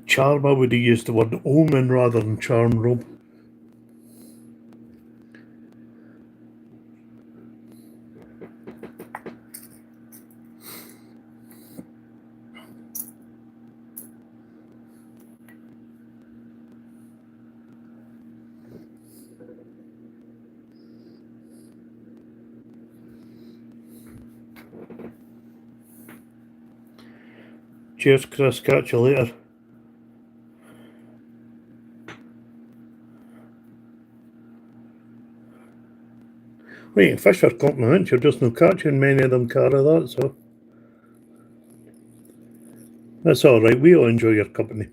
Charm, I would have used the word omen rather than charm, Rob. Cheers, Chris. Catch you later. Well, you can fish for compliments. You're just no catching many of them, Cara, that's all. That's all right. We all enjoy your company.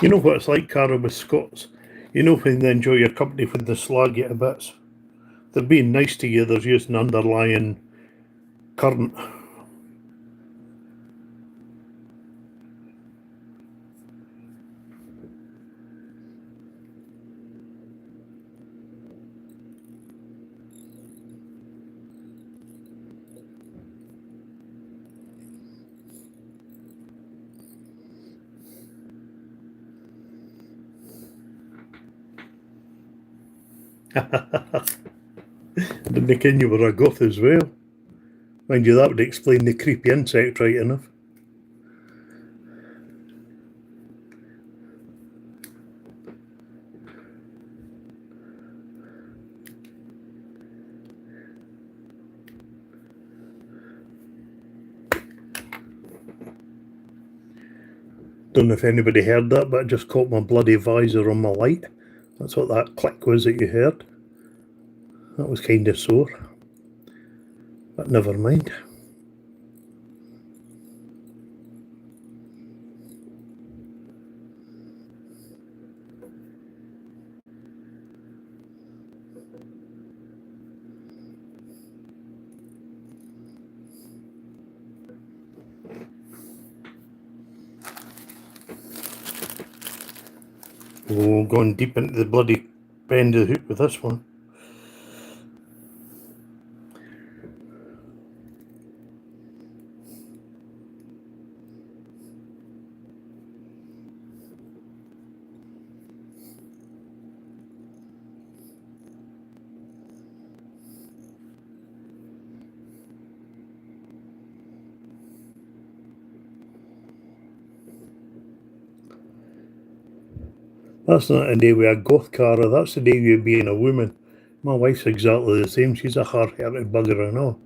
You know what it's like, Cara, with Scots. You know when they enjoy your company when they slag you to bits. They're being nice to you, there's just an underlying current. Didn't they ken you were a goth as well? Mind you, that would explain the creepy insect right enough. Don't know if anybody heard that, but I just caught my bloody visor on my light. That's what that click was that you heard. That was kind of sore. But never mind. Oh, going deep into the bloody bend of the hook with this one. That's not a day with a goth Cara, that's the day of you being a woman. My wife's exactly the same, she's a hard-hearted bugger and all.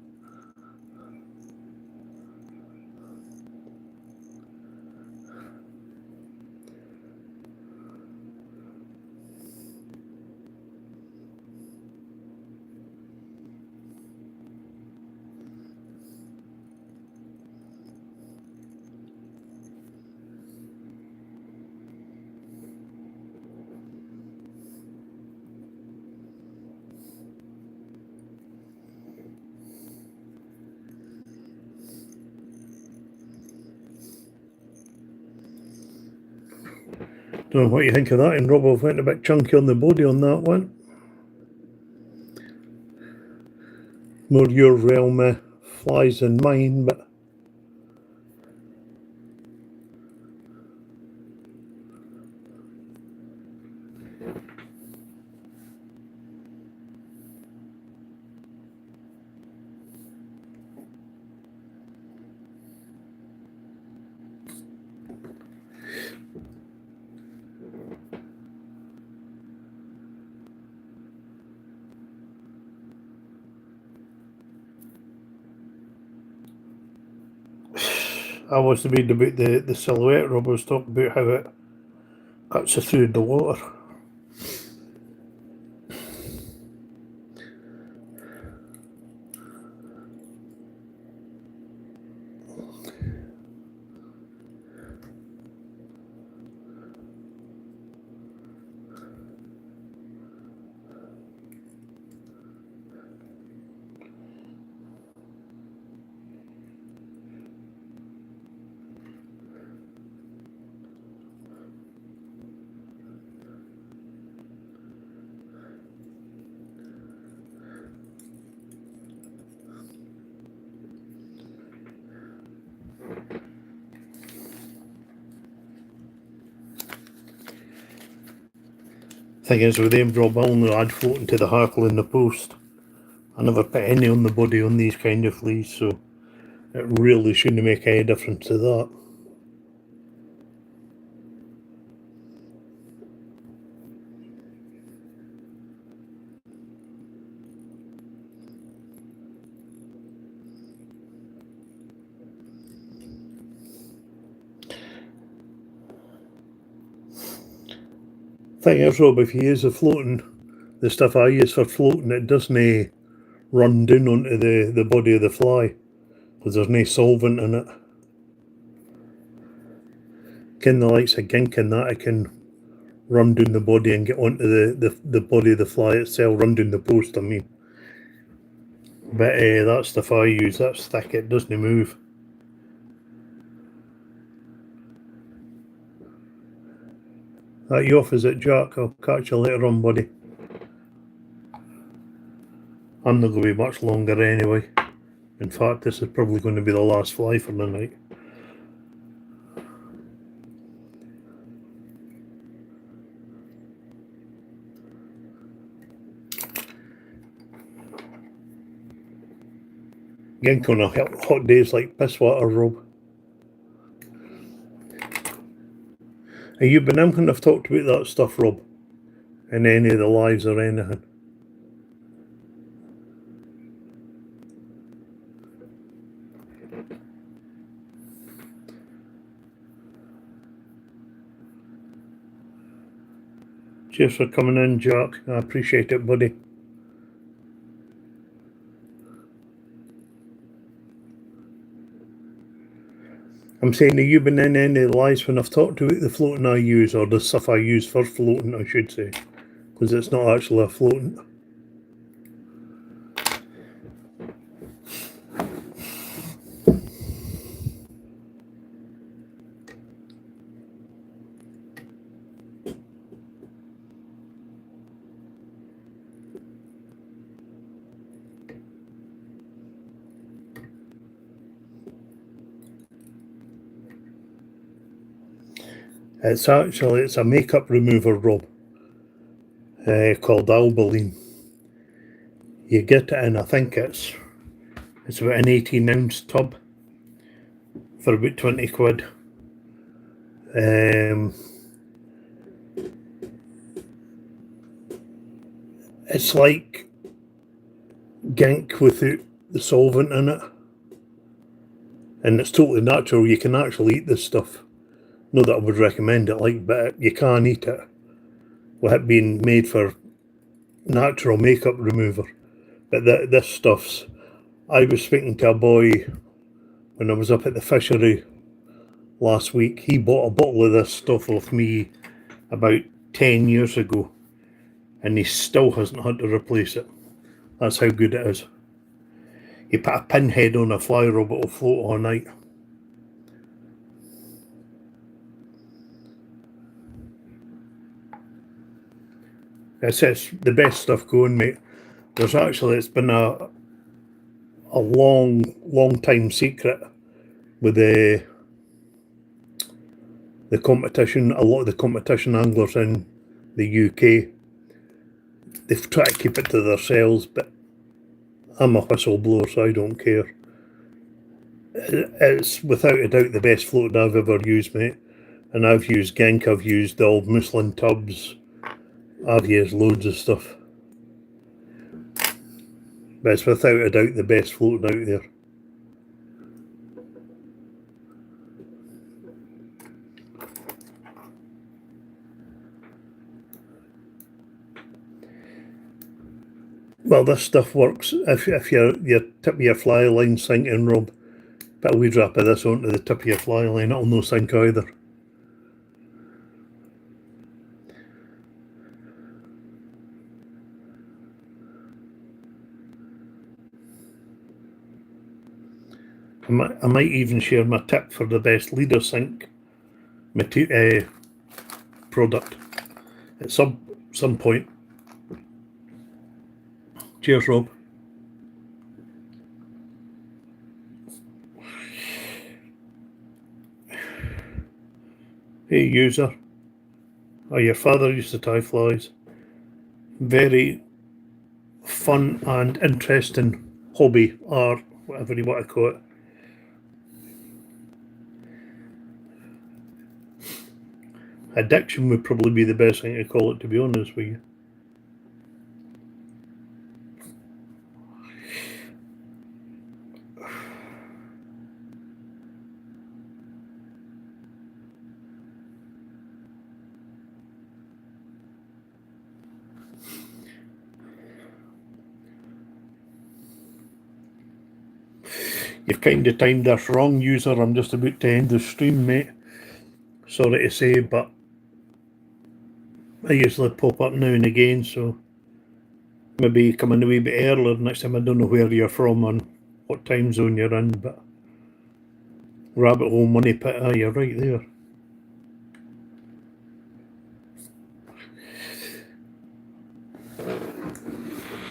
Don't know what you think of that, and Rob went a bit chunky on the body on that one. More your realm flies than mine, but I was debating about the silhouette. Rob was talking about how it cuts you through the water. Thing is, with them, Rob, I only add floating to the hackle in the post. I never put any on the body on these kind of fleas, so it really shouldn't make any difference to that. Thing is, Rob, if you use the stuff I use for floating, it doesn't run down onto the body of the fly, because there's no solvent in it. Ken the likes of gink and that, it can run down the body and get onto the body of the fly itself, run down the post, I mean. But that stuff I use, that's thick, it doesn't move. That you off, is it, Jack? I'll catch you later on, buddy. I'm not going to be much longer anyway. In fact, this is probably going to be the last fly for the night. Gink on a hot days like piss water, Rob. Have you been in when I've talked about that stuff, Rob? In any of the lives or anything? Cheers for coming in, Jack. I appreciate it, buddy. I'm saying, have you been in any of the lives when I've talked about the floating I use, or the stuff I use for floating, I should say, because it's not actually a floating. It's a makeup remover, Rob, called Albaline. You get it in, I think it's about an 18-ounce tub for about 20 quid. It's like Gink without the solvent in it, and it's totally natural. You can actually eat this stuff. Not that I would recommend it, but you can eat it with it being made for natural makeup remover. But this stuff's... I was speaking to a boy when I was up at the fishery last week. He bought a bottle of this stuff off me about 10 years ago, and he still hasn't had to replace it. That's how good it is. You put a pinhead on a fly rod, it'll float all night. It's the best stuff going, mate. It's been a long time secret with the competition. A lot of the competition anglers in the UK, they've tried to keep it to themselves, but I'm a whistleblower, so I don't care. It's without a doubt the best floating I've ever used, mate. And I've used Gink, I've used the old muslin tubs, I've used loads of stuff. But it's without a doubt the best floating out there. Well, this stuff works if your tip of your fly line sinking, Rob. Put a wee drop of this onto the tip of your fly line, it'll no sink either. I might even share my tip for the best leader sink product at some point. Cheers, Rob. Hey, user. Oh, your father used to tie flies. Very fun and interesting hobby, art, whatever you want to call it. Addiction would probably be the best thing to call it, to be honest with you. You've kind of timed this wrong, user. I'm just about to end the stream, mate. Sorry to say, but I usually pop up now and again, so maybe come in a wee bit earlier next time. I don't know where you're from and what time zone you're in, but rabbit hole money pit, you're right there.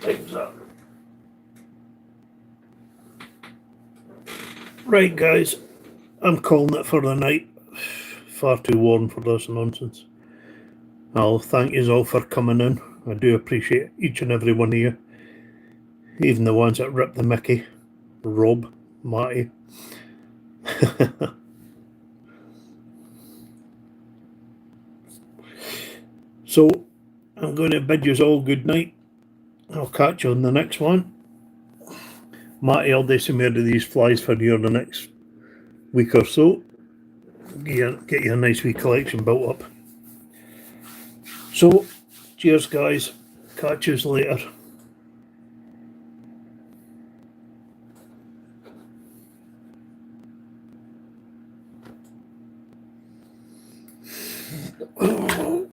Time's up. Right, guys, I'm calling it for the night. Far too warm for this nonsense. I'll thank you all for coming in. I do appreciate each and every one of you, even the ones that rip the mickey. Rob, Matty. So I'm going to bid you all good night. I'll catch you on the next one. Matty, I'll do some more of these flies for you in the next week or so. Get you a nice wee collection built up. So, cheers guys. Catch you later.